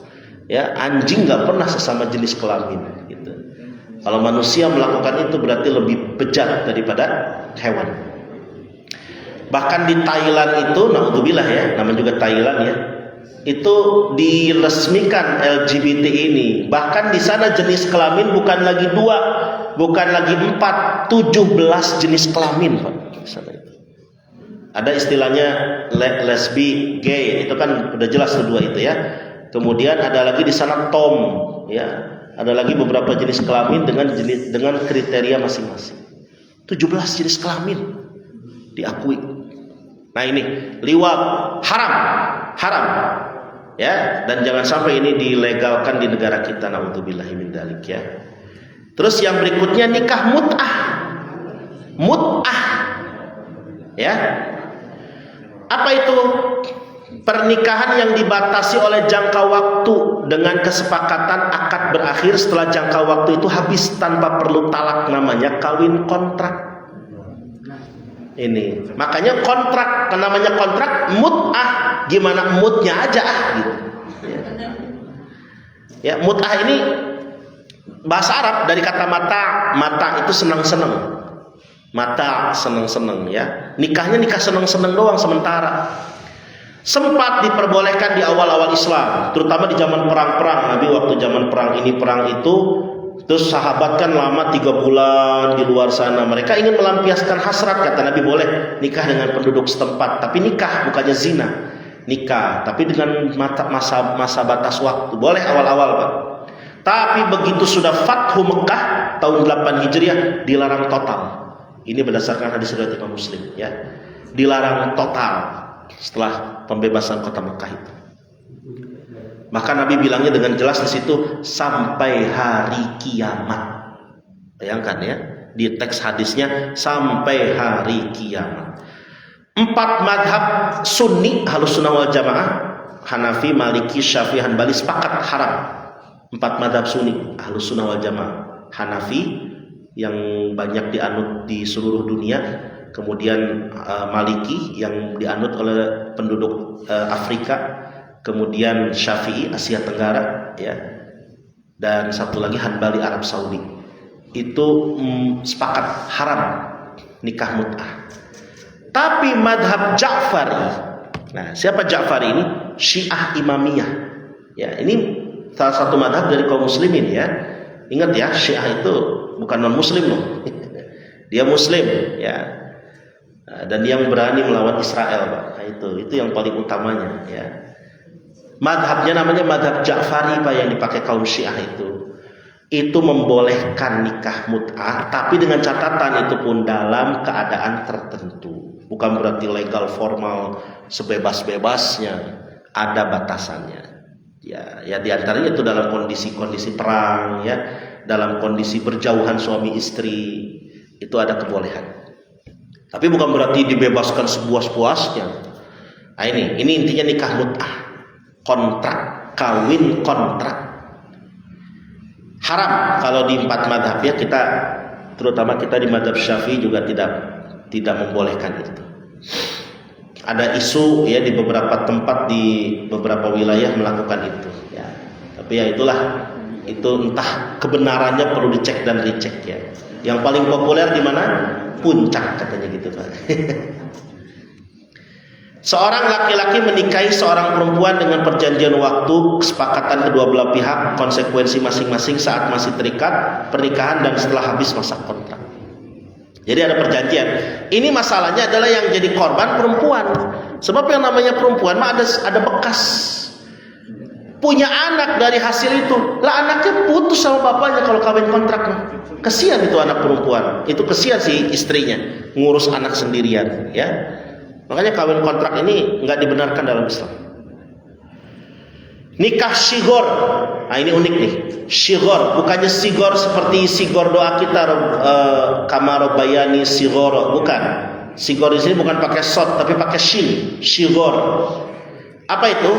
Ya, anjing nggak pernah sesama jenis kelamin. Gitu. Kalau manusia melakukan itu berarti lebih bejat daripada hewan. Bahkan di Thailand itu, naudzubillah ya, namanya juga Thailand ya, itu diresmikan LGBT ini. Bahkan di sana jenis kelamin bukan lagi 2, bukan lagi 4, 17 jenis kelamin Pak. Di sana itu. Ada istilahnya lesbi, gay, itu kan udah jelas kedua itu ya. Kemudian ada lagi di sana tom, ya. Ada lagi beberapa jenis kelamin dengan kriteria masing-masing. 17 jenis kelamin diakui. Nah ini liwat haram. Ya, dan jangan sampai ini dilegalkan di negara kita, naudzubillahi min dzalik ya. Terus yang berikutnya nikah mut'ah. Ya. Apa itu? Pernikahan yang dibatasi oleh jangka waktu dengan kesepakatan akad berakhir setelah jangka waktu itu habis tanpa perlu talak, namanya kawin kontrak. Ini makanya kontrak, namanya kontrak mut'ah, gimana moodnya aja gitu. Ya, mut'ah ini bahasa Arab dari kata mata. Mata itu senang-senang. Mata senang-senang ya. Nikahnya nikah senang-senang doang sementara. Sempat diperbolehkan di awal-awal Islam, terutama di zaman perang-perang. Nabi waktu zaman perang ini perang itu, terus sahabat kan lama 3 bulan di luar sana. Mereka ingin melampiaskan hasrat, kata Nabi boleh nikah dengan penduduk setempat. Tapi nikah bukannya zina, nikah tapi dengan masa batas waktu. Boleh awal-awal Pak. Tapi begitu sudah Fathu Mekah tahun 8 Hijriah dilarang total. Ini berdasarkan hadis riwayat Imam Muslim ya. Dilarang total setelah pembebasan kota Mekah itu. Maka Nabi bilangnya dengan jelas di situ sampai hari kiamat. Bayangkan ya, di teks hadisnya sampai hari kiamat. 4 madhab Sunni Ahlus Sunnah wal Jamaah, Hanafi, Maliki, Syafi'i, Hanbali sepakat haram. 4 madhab Sunni Ahlus Sunnah wal Jamaah. Hanafi yang banyak dianut di seluruh dunia, kemudian Maliki yang dianut oleh penduduk Afrika, kemudian Syafi'i Asia Tenggara ya, dan satu lagi Hanbali Arab Saudi. Itu sepakat haram nikah mut'ah. Tapi madhab Ja'fari, nah siapa Ja'fari ini? Syiah Imamiyah ya, ini salah satu madhab dari kaum muslimin ya. Ingat ya, Syiah itu bukan non muslim loh. Dia muslim ya, dan yang berani melawan Israel Pak. Nah, itu yang paling utamanya ya. Madhabnya namanya madhab Ja'fari Pak, yang dipakai kaum Syiah itu membolehkan nikah mut'ah, tapi dengan catatan itu pun dalam keadaan tertentu. Bukan berarti legal formal sebebas-bebasnya, ada batasannya. Ya diantaranya itu dalam kondisi-kondisi perang ya, dalam kondisi berjauhan suami istri itu ada kebolehan. Tapi bukan berarti dibebaskan sepuas-puasnya. Nah ini intinya nikah mut'ah, kontrak, kawin kontrak. Haram kalau di 4 madhab ya, kita terutama kita di madhab Syafi'i juga tidak membolehkan itu. Ada isu ya di beberapa tempat di beberapa wilayah melakukan itu ya. Tapi ya itulah, itu entah kebenarannya perlu dicek dan dicek ya. Yang paling populer di mana? Puncak katanya gitu Pak. Seorang laki-laki menikahi seorang perempuan dengan perjanjian waktu, kesepakatan kedua belah pihak, konsekuensi masing-masing saat masih terikat pernikahan dan setelah habis masa kontrak. Jadi ada perjanjian. Ini masalahnya adalah yang jadi korban perempuan. Sebab yang namanya perempuan mah ada bekas. Punya anak dari hasil itu. Lah anaknya putus sama bapaknya kalau kawin kontrak. Kesian itu anak perempuan. Itu kesian sih istrinya ngurus anak sendirian ya. Makanya kawin kontrak ini nggak dibenarkan dalam Islam. Nikah sigor, nah ini unik nih. Sigor, bukannya sigor seperti sigor doa kita, kamar bayani sigor, bukan. Sigor di sini bukan pakai sod, tapi pakai shin. Sigor. Apa itu?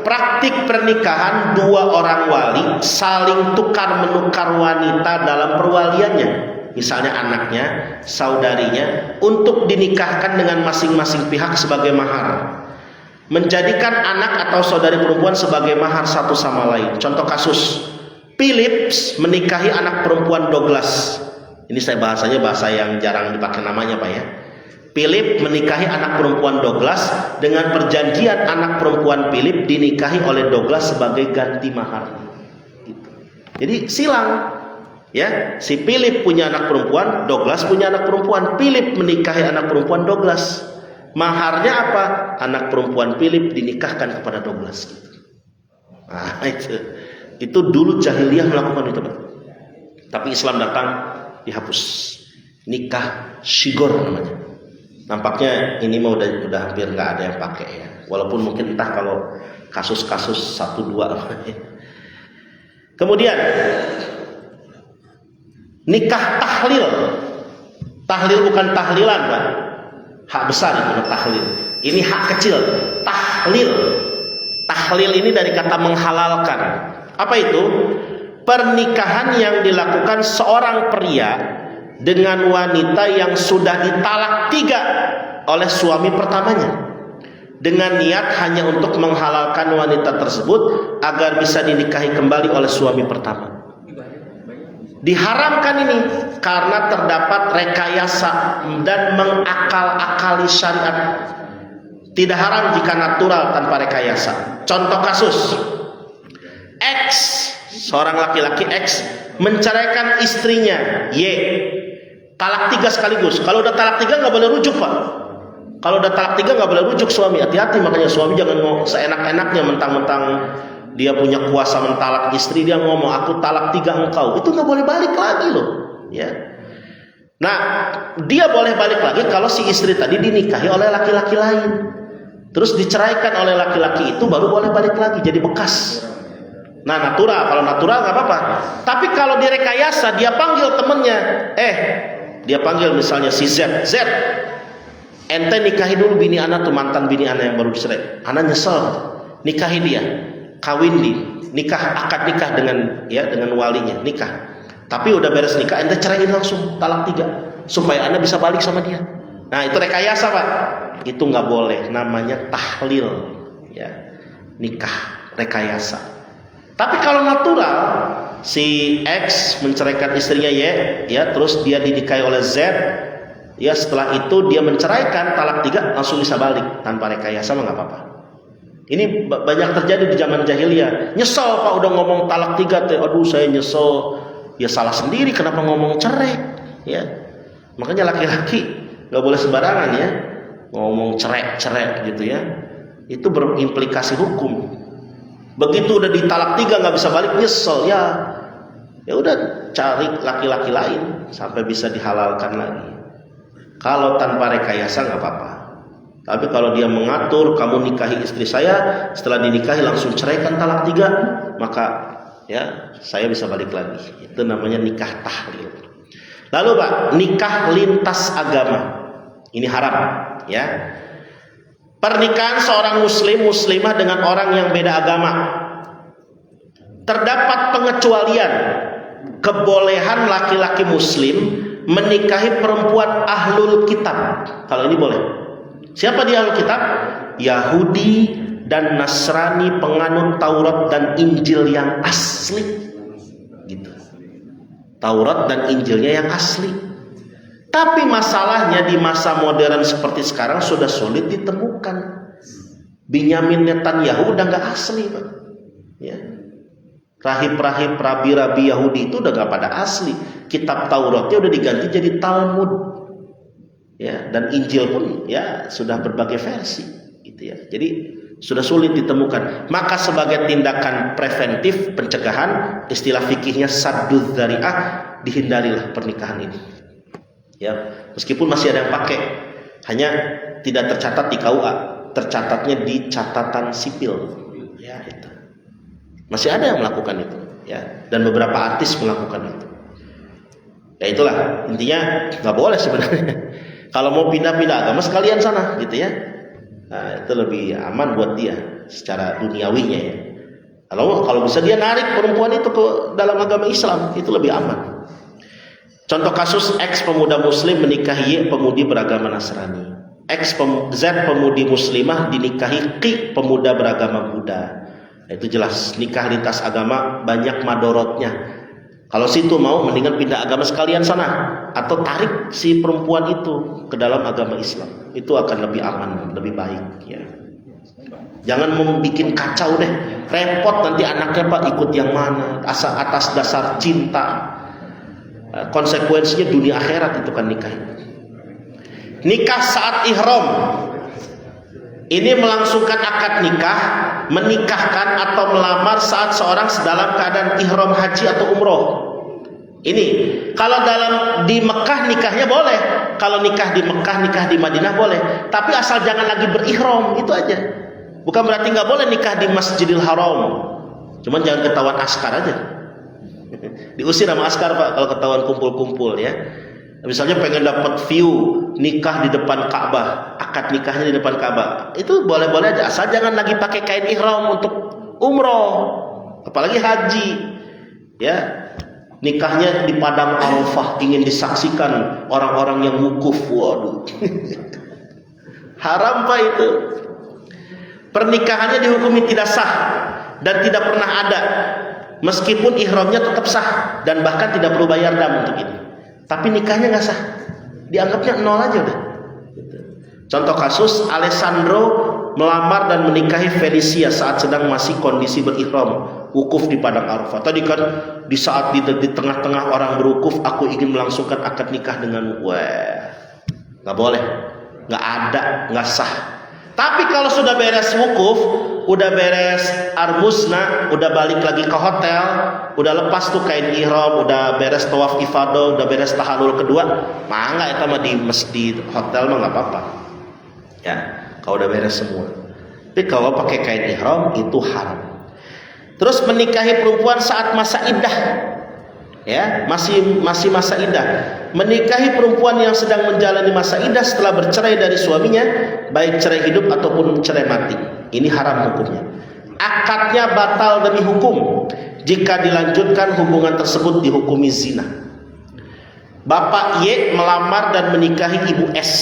Praktik pernikahan 2 orang wali saling tukar menukar wanita dalam perwaliannya. Misalnya anaknya, saudarinya, untuk dinikahkan dengan masing-masing pihak sebagai mahar. Menjadikan anak atau saudari perempuan sebagai mahar satu sama lain. Contoh kasus, Philips menikahi anak perempuan Douglas. Ini saya bahasanya bahasa yang jarang dipakai namanya Pak ya. Philip menikahi anak perempuan Douglas dengan perjanjian anak perempuan Philip dinikahi oleh Douglas sebagai ganti mahar. Gitu. Jadi silang. Ya, si Philip punya anak perempuan, Douglas punya anak perempuan. Philip menikahi anak perempuan Douglas. Maharnya apa? Anak perempuan Philip dinikahkan kepada Douglas. Nah, itu dulu jahiliyah melakukan itu, Pak. Tapi Islam datang dihapus. Nikah shigor namanya. Nampaknya ini mah udah hampir nggak ada yang pakai ya. Walaupun mungkin entah kalau kasus-kasus 1-2. Kemudian nikah tahlil. Tahlil bukan tahlilan, Pak. Hak besar itu tahlil. Ini hak kecil. Tahlil. Tahlil ini dari kata menghalalkan. Apa itu? Pernikahan yang dilakukan seorang pria dengan wanita yang sudah ditalak 3 oleh suami pertamanya, dengan niat hanya untuk menghalalkan wanita tersebut agar bisa dinikahi kembali oleh suami pertama. Diharamkan ini karena terdapat rekayasa dan mengakal-akali syariat. Tidak haram jika natural tanpa rekayasa. Contoh kasus, X, seorang laki-laki X menceraikan istrinya Y, talak 3 sekaligus. Kalau udah talak 3 nggak boleh rujuk, Pak. Kalau udah talak 3 nggak boleh rujuk suami. Hati-hati, makanya suami jangan mau seenak-enaknya mentang-mentang dia punya kuasa mentalak istri, dia ngomong aku talak 3 engkau. Itu nggak boleh balik lagi loh, ya. Nah, dia boleh balik lagi kalau si istri tadi dinikahi oleh laki-laki lain, terus diceraikan oleh laki-laki itu, baru boleh balik lagi jadi bekas. Nah, natural, kalau natural nggak apa-apa. Tapi kalau direkayasa, dia panggil temennya, dia panggil misalnya si Z, ente nikahi dulu bini anak tuh, mantan bini anak yang baru dicerai. Anak nyesel, nikahi dia, kawin akad nikah dengan walinya, nikah. Tapi udah beres nikah, ente ceraiin langsung, talak 3, supaya anda bisa balik sama dia. Nah, itu rekayasa, Pak. Itu nggak boleh, namanya tahlil, ya, nikah rekayasa. Tapi kalau natural, si X menceraikan istrinya Y, ya, terus dia dinikahi oleh Z, ya, setelah itu dia menceraikan, talak 3, langsung bisa balik tanpa rekayasa, nggak apa-apa. Ini banyak terjadi di zaman jahiliyah. Nyesel, Pak, udah ngomong talak 3, aduh saya nyesel. Ya salah sendiri, kenapa ngomong cerai, ya. Makanya laki-laki nggak boleh sembarangan, ya, ngomong cerai gitu, ya. Itu berimplikasi hukum. Begitu udah ditalak 3 nggak bisa balik, nyesel, ya udah cari laki-laki lain sampai bisa dihalalkan lagi. Kalau tanpa rekayasa nggak apa-apa. Tapi kalau dia mengatur, kamu nikahi istri saya, setelah dinikahi langsung ceraikan talak 3, maka ya saya bisa balik lagi. Itu namanya nikah tahlil. Lalu, Pak, nikah lintas agama. Ini haram, ya. Pernikahan seorang muslim muslimah dengan orang yang beda agama. Terdapat pengecualian. Kebolehan laki-laki muslim menikahi perempuan ahlul kitab. Kalau ini boleh. Siapa dia ahlul kitab? Yahudi dan Nasrani penganut Taurat dan Injil yang asli, gitu. Taurat dan Injilnya yang asli. Tapi masalahnya di masa modern seperti sekarang sudah sulit ditemukan. Binyamin Netanyahu udah nggak asli, Pak. Ya. Rahib-rahib, rabi-rabi Yahudi itu udah nggak pada asli. Kitab Tauratnya udah diganti jadi Talmud. Ya, dan Injil pun ya sudah berbagai versi, gitu ya. Jadi sudah sulit ditemukan. Maka sebagai tindakan preventif pencegahan, istilah fikihnya saddud dzari'ah, dihindarilah pernikahan ini. Ya, meskipun masih ada yang pakai, hanya tidak tercatat di KUA, tercatatnya di catatan sipil. Ya, itu. Masih ada yang melakukan itu, ya, dan beberapa artis melakukan itu. Ya itulah, intinya nggak boleh sebenarnya. Kalau mau pindah-pindah agama sekalian sana, gitu ya. Nah, itu lebih aman buat dia secara duniawinya, ya. Kalau bisa dia narik perempuan itu ke dalam agama Islam, itu lebih aman. Contoh kasus X pemuda muslim menikahi Y pemudi beragama Nasrani. Z pemudi muslimah dinikahi Q pemuda beragama Buddha. Nah, itu jelas nikah lintas agama banyak madorotnya. Kalau situ mau, mendingan pindah agama sekalian sana, atau tarik si perempuan itu ke dalam agama Islam. Itu akan lebih aman, lebih baik, ya. Jangan membuat kacau deh. Repot nanti anaknya, Pak, ikut yang mana, atas dasar cinta. Konsekuensinya dunia akhirat itu kan nikah. Nikah saat ihram. Ini melangsungkan akad nikah, menikahkan atau melamar saat seorang dalam keadaan ihram haji atau umroh. Ini kalau di Mekah nikahnya boleh. Kalau nikah di Mekah, nikah di Madinah boleh. Tapi asal jangan lagi berihram, itu aja. Bukan berarti nggak boleh nikah di Masjidil Haram. Cuman jangan ketahuan askar aja. Diusir sama askar, Pak, kalau ketahuan kumpul-kumpul, ya. Misalnya pengen dapat view nikah di depan Ka'bah, akad nikahnya di depan Ka'bah, itu boleh-boleh aja, asal jangan lagi pakai kain ihram untuk umroh, apalagi haji, ya. nikahnya di padang Arafah, ingin disaksikan orang-orang yang wukuf. Waduh. Haram Pak itu. Pernikahannya dihukumi tidak sah dan tidak pernah ada, meskipun ihramnya tetap sah dan bahkan tidak perlu bayar dam untuk ini. Tapi nikahnya nggak sah, dianggapnya nol aja udah. Contoh kasus, Alessandro melamar dan menikahi Felicia saat sedang masih kondisi berihram, wukuf di padang Arafah. Tadi kan di saat di tengah-tengah orang berwukuf, aku ingin melangsungkan akad nikah denganmu. Wah, nggak boleh, nggak ada, nggak sah. Tapi kalau sudah beres wukuf, udah beres arbusna, udah balik lagi ke hotel, udah lepas tuh kain ihram, udah beres tawaf ifadah, udah beres tahallul kedua, mangga eta mah di masjid hotel mah nggak apa-apa. Ya, kalau udah beres semua. Tapi kalau pakai kain ihram itu haram. Terus menikahi perempuan saat masa iddah. Ya, masih masa iddah. Menikahi perempuan yang sedang menjalani masa iddah setelah bercerai dari suaminya, baik cerai hidup ataupun cerai mati. Ini haram hukumnya. Akadnya batal demi hukum jika dilanjutkan hubungan tersebut dihukumi zina. Bapak Y melamar dan menikahi Ibu S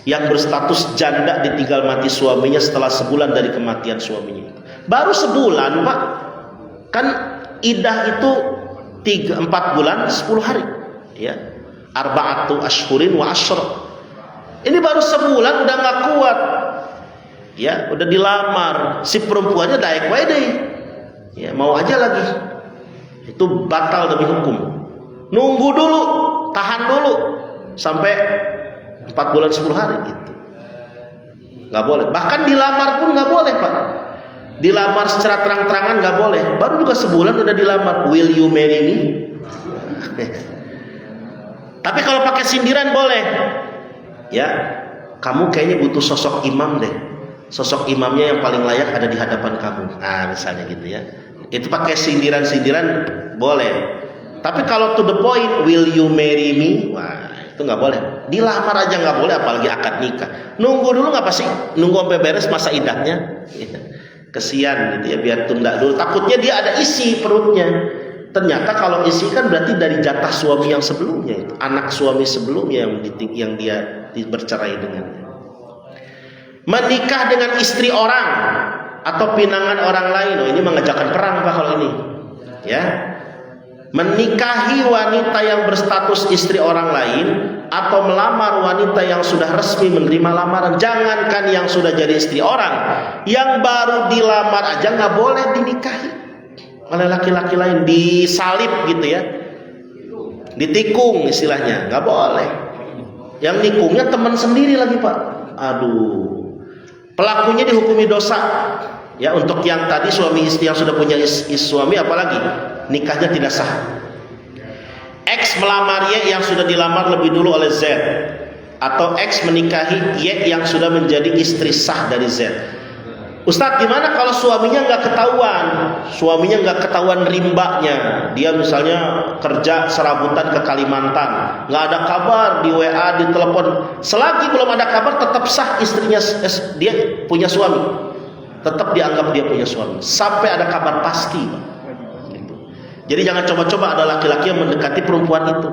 yang berstatus janda ditinggal mati suaminya setelah sebulan dari kematian suaminya. Baru sebulan Pak. Kan iddah itu 4 bulan 10 hari, ya. Arba'atu ashhurin wa asyra. Ini baru sebulan udah nggak kuat, ya. Udah dilamar, si perempuannya daek wae deui, ya, mau aja lagi. Itu batal demi hukum. Nunggu dulu, tahan dulu sampai 4 bulan 10 hari gitu. Nggak boleh. Bahkan dilamar pun nggak boleh Pak. Dilamar secara terang-terangan nggak boleh. Baru juga sebulan udah dilamar. Will you marry me? Tapi kalau pakai sindiran boleh. Ya, kamu kayaknya butuh sosok imam deh. Sosok imamnya yang paling layak ada di hadapan kamu. Nah, misalnya gitu ya. Itu pakai sindiran-sindiran boleh. Tapi kalau to the point, will you marry me? Wah, itu nggak boleh. Dilamar aja nggak boleh, apalagi akad nikah. Nunggu dulu nggak pasti. Nunggu sampai beres masa iddahnya. Kesian gitu ya, biar tunda dulu. Takutnya dia ada isi perutnya. Ternyata kalau isi kan berarti dari jatah suami yang sebelumnya, itu anak suami sebelumnya yang dia bercerai dengannya. Menikah dengan istri orang atau pinangan orang lain, oh, ini mengajakkan perang Pak kalau ini. Ya. Menikahi wanita yang berstatus istri orang lain atau melamar wanita yang sudah resmi menerima lamaran. Jangankan yang sudah jadi istri orang, yang baru dilamar aja nggak boleh dinikahi oleh laki-laki lain, disalib gitu ya, ditikung istilahnya, nggak boleh. Yang nikungnya teman sendiri lagi Pak. Aduh, pelakunya dihukumi dosa. Ya, untuk yang tadi suami istri yang sudah punya suami, apalagi nikahnya tidak sah. X melamar Y yang sudah dilamar lebih dulu oleh Z, atau X menikahi Y yang sudah menjadi istri sah dari Z. Ustadz, gimana kalau suaminya nggak ketahuan? Suaminya nggak ketahuan rimbanya. Dia misalnya kerja serabutan ke Kalimantan, nggak ada kabar di WA, di telepon. Selagi belum ada kabar, tetap sah istrinya, dia punya suami. Tetap dianggap dia punya suami sampai ada kabar pasti. Gitu. Jadi jangan coba-coba ada laki-laki yang mendekati perempuan itu.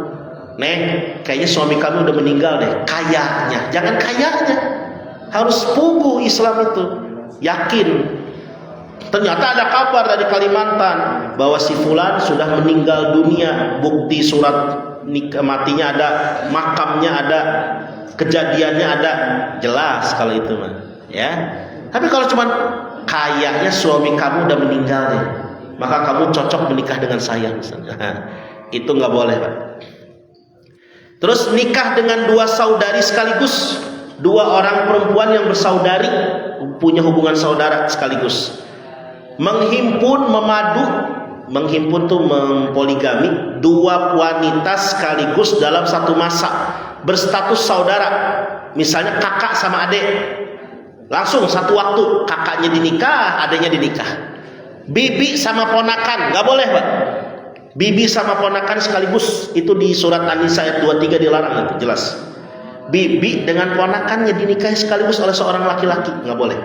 Neng, kayaknya suami kamu udah meninggal deh. Kayaknya, jangan kayaknya. Harus pugu Islam itu. Yakin. Ternyata ada kabar dari Kalimantan bahwa si fulan sudah meninggal dunia. Bukti surat nikah matinya ada, makamnya ada, kejadiannya ada. Jelas kalau itu mah, ya. Tapi kalau cuma kayaknya suami kamu udah meninggal ya, maka kamu cocok menikah dengan saya misalnya. Itu nggak boleh Pak. Terus nikah dengan 2 saudari sekaligus, 2 orang perempuan yang bersaudari, punya hubungan saudara sekaligus. Menghimpun, memadu, menghimpun tuh mempoligami 2 wanita sekaligus dalam satu masa, berstatus saudara. Misalnya kakak sama adik, langsung satu waktu kakaknya dinikah, adiknya dinikah. Bibi sama ponakan nggak boleh Pak. Bibi sama ponakan sekaligus, itu di surat An-Nisa ayat 23 dilarang, itu jelas. Bibi dengan ponakannya dinikahi sekaligus oleh seorang laki-laki, nggak boleh.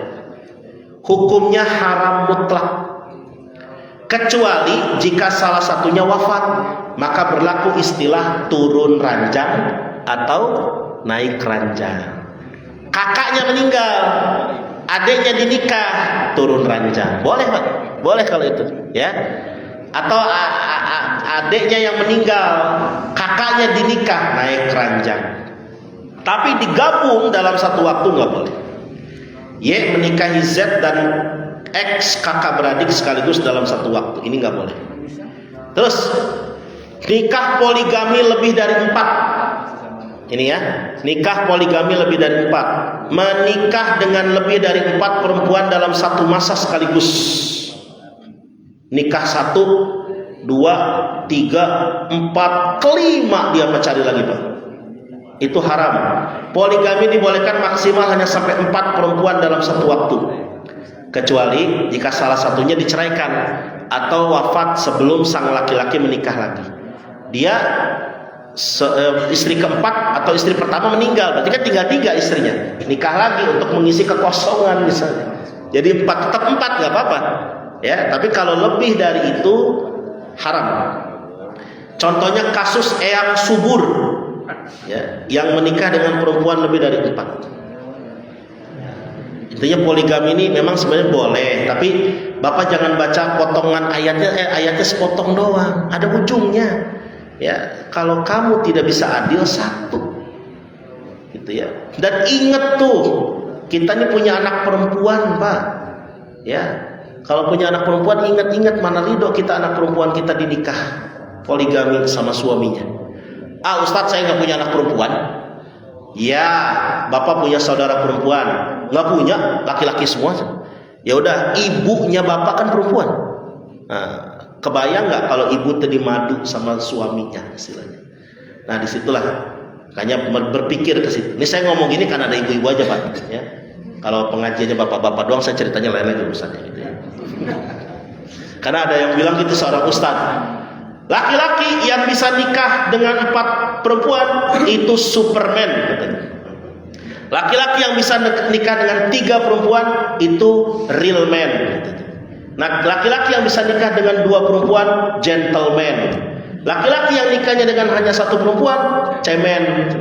Hukumnya haram mutlak. kecuali jika salah satunya wafat, maka berlaku istilah turun ranjang atau naik ranjang. Kakaknya meninggal, adiknya dinikah, turun ranjang, boleh Pak, boleh kalau itu ya. Atau adiknya yang meninggal, kakaknya dinikah, naik ranjang. Tapi digabung dalam satu waktu nggak boleh. Y menikahi Z dan X kakak beradik sekaligus dalam satu waktu, ini nggak boleh. Terus nikah poligami lebih dari 4. Ini ya, nikah poligami lebih dari 4. Menikah dengan lebih dari 4 perempuan dalam satu masa sekaligus. Nikah 1, 2, 3, 4, kelima dia mencari lagi Pak. Itu haram. Poligami dibolehkan maksimal hanya sampai 4 perempuan dalam satu waktu. Kecuali jika salah satunya diceraikan atau wafat sebelum sang laki-laki menikah lagi. Dia istri keempat atau istri pertama meninggal, berarti kan tinggal 3 istrinya, nikah lagi untuk mengisi kekosongan misalnya. Jadi 4, tetap 4 nggak apa-apa ya, tapi kalau lebih dari itu haram. Contohnya kasus Eyang Subur ya, yang menikah dengan perempuan lebih dari 4. Intinya poligami ini memang sebenarnya boleh, tapi Bapak jangan baca potongan ayatnya, ayatnya sepotong doang, ada ujungnya. Ya, kalau kamu tidak bisa adil, 1, gitu ya. Dan ingat tuh, kita ini punya anak perempuan, Pak. Ya, kalau punya anak perempuan, ingat-ingat mana ridho kita anak perempuan kita dinikah poligami sama suaminya. Ustadz saya nggak punya anak perempuan. Ya, Bapak punya saudara perempuan, nggak punya laki-laki semua. Ya udah, ibunya Bapak kan perempuan. Nah, kebayang nggak kalau ibu tadi madu sama suaminya istilahnya. Nah disitulah makanya berpikir ke situ. Ini saya ngomong gini karena ada ibu-ibu aja Pak ya. Kalau pengajiannya bapak-bapak doang saya ceritanya lain-lain urusannya gitu ya. Karena ada yang bilang gitu seorang ustadz, laki-laki yang bisa nikah dengan 4 perempuan itu Superman katanya. Laki-laki yang bisa nikah dengan 3 perempuan itu real man katanya. Nah, laki-laki yang bisa nikah dengan 2 perempuan, gentleman. Laki-laki yang nikahnya dengan hanya 1 perempuan, cemen.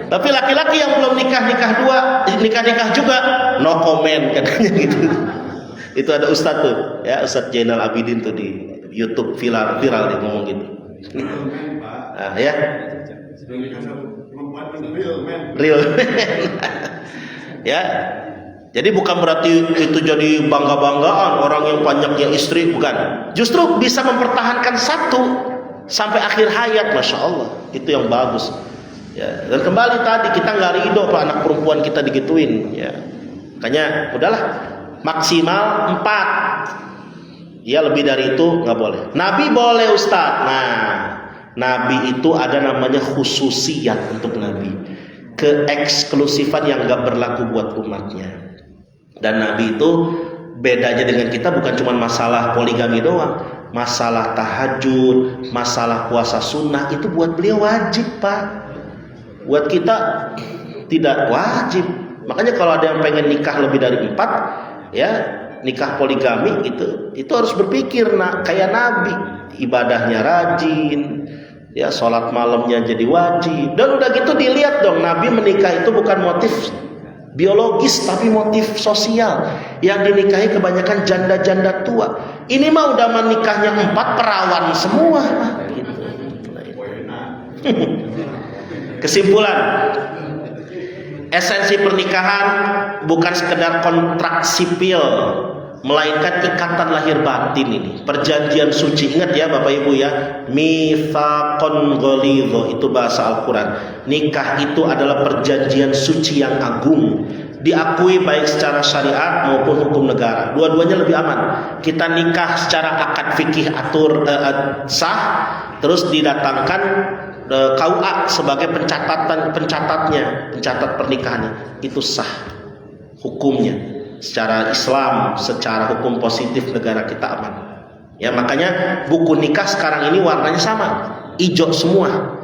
Tapi laki-laki yang belum nikah 2, nikah juga, no comment katanya gitu. Itu ada ustadz tuh, ya Ustadz Jainal Abidin tuh di YouTube viral dia ngomong gitu. Nah, ya. Real man. Ya. Jadi bukan berarti itu jadi bangga-banggaan orang yang banyaknya istri, bukan. Justru bisa mempertahankan 1 sampai akhir hayat, masya Allah. Itu yang bagus. Ya. Dan kembali tadi kita nggak ridho Pak anak perempuan kita digituin. Ya. Makanya udahlah maksimal 4. Ya lebih dari itu nggak boleh. Nabi boleh Ustadz. Nah, Nabi itu ada namanya khususiyat untuk Nabi, keeksklusifan yang nggak berlaku buat umatnya. Dan Nabi itu bedanya dengan kita bukan cuma masalah poligami doang, masalah tahajud, masalah puasa sunnah itu buat beliau wajib Pak. Buat kita tidak wajib. Makanya kalau ada yang pengen nikah lebih dari 4, ya nikah poligami itu harus berpikir kayak Nabi, ibadahnya rajin, ya sholat malamnya jadi wajib. Dan udah gitu dilihat dong, Nabi menikah itu bukan motif biologis tapi motif sosial. Yang dinikahi kebanyakan janda-janda tua. Ini mah udah menikahnya 4 perawan semua gitu. Kesimpulan, esensi pernikahan bukan sekedar kontrak sipil, melainkan ikatan lahir batin ini, perjanjian suci. Ingat ya Bapak Ibu ya, mitsaqon ghalidho itu bahasa Al-Quran. Nikah itu adalah perjanjian suci yang agung, diakui baik secara syariat maupun hukum negara. Dua-duanya lebih aman. Kita nikah secara akad fikih sah, terus didatangkan KUA sebagai pencatat pernikahannya, itu sah hukumnya. Secara Islam, secara hukum positif negara kita aman. Ya makanya buku nikah sekarang ini warnanya sama, hijau semua.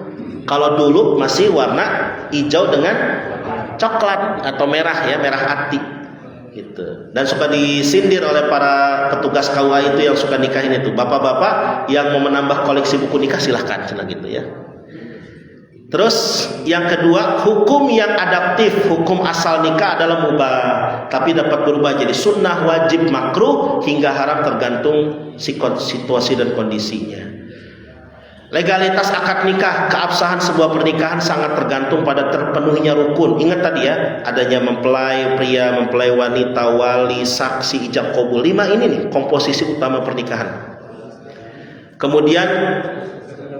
Kalau dulu masih warna hijau dengan coklat atau merah ya, merah ati. gitu. Dan suka disindir oleh para petugas KUA itu yang suka nikahin itu, bapak-bapak yang mau menambah koleksi buku nikah silahkan, cina gitu ya. Terus yang kedua, hukum yang adaptif, hukum asal nikah adalah mubah, tapi dapat berubah jadi sunnah, wajib, makruh, hingga haram tergantung situasi dan kondisinya. Legalitas akad nikah, keabsahan sebuah pernikahan sangat tergantung pada terpenuhinya rukun. Ingat tadi ya, adanya mempelai pria, mempelai wanita, wali, saksi, ijab kabul. 5 ini nih komposisi utama pernikahan. Kemudian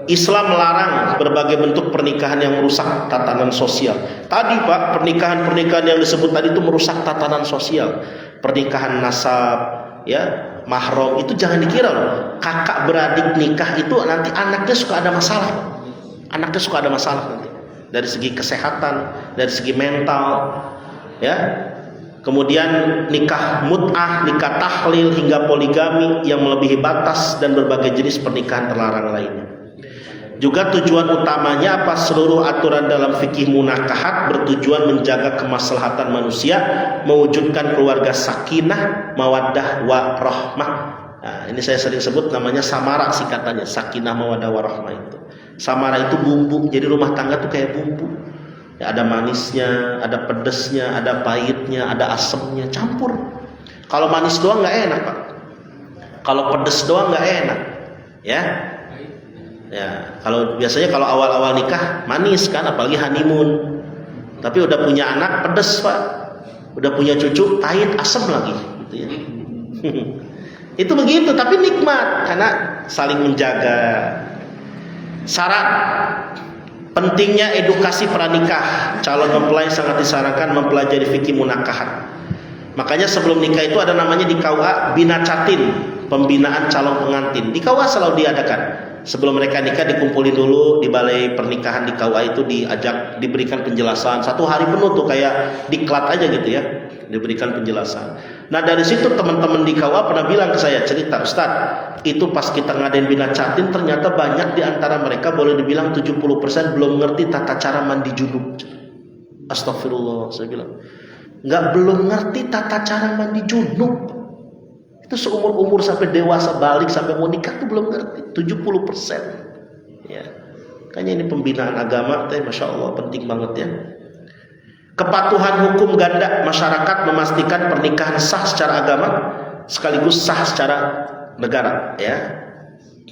Islam melarang berbagai bentuk pernikahan yang merusak tatanan sosial. Tadi Pak, pernikahan-pernikahan yang disebut tadi itu merusak tatanan sosial. Pernikahan nasab, ya, mahram itu jangan dikira loh. Kakak beradik nikah itu nanti anaknya suka ada masalah. Anaknya suka ada masalah nanti. Dari segi kesehatan, dari segi mental, ya. Kemudian nikah mut'ah, nikah tahlil hingga poligami yang melebihi batas dan berbagai jenis pernikahan terlarang lainnya. Juga tujuan utamanya apa? Seluruh aturan dalam fikih munakahat bertujuan menjaga kemaslahatan manusia, mewujudkan keluarga sakinah, mawaddah, warahmah. Nah, ini saya sering sebut namanya samara singkatannya, sakinah, mawaddah, warahmah itu. Samara itu bumbu, jadi rumah tangga tuh kayak bumbu. Ya, ada manisnya, ada pedesnya, ada pahitnya, ada asemnya, campur. Kalau manis doang nggak enak Pak. Kalau pedes doang nggak enak, ya. Ya, kalau biasanya kalau awal-awal nikah manis kan, apalagi honeymoon. Tapi udah punya anak pedes Pak, udah punya cucu pahit, asam lagi, gitu ya. Itu begitu, tapi nikmat karena saling menjaga. Syarat pentingnya edukasi pranikah, calon mempelai sangat disarankan mempelajari fikih munakahat. Makanya sebelum nikah itu ada namanya di KUA binacatin, pembinaan calon pengantin. Di KUA selalu diadakan. Sebelum mereka nikah dikumpulin dulu di balai pernikahan di KUA itu, diajak, diberikan penjelasan 1 hari penuh tuh kayak diklat aja gitu ya, diberikan penjelasan. Nah dari situ teman-teman di KUA pernah bilang ke saya, cerita, Ustaz, itu pas kita ngadain binacatin ternyata banyak di antara mereka boleh dibilang 70% belum ngerti tata cara mandi junub. Astagfirullah, saya bilang. Belum ngerti tata cara mandi junub. Itu seumur-umur sampai dewasa balik sampai mau nikah tuh belum ngerti. 70%. Ya. Kayaknya ini pembinaan agama teh, masya Allah penting banget ya. Kepatuhan hukum ganda, masyarakat memastikan pernikahan sah secara agama sekaligus sah secara negara. Ya.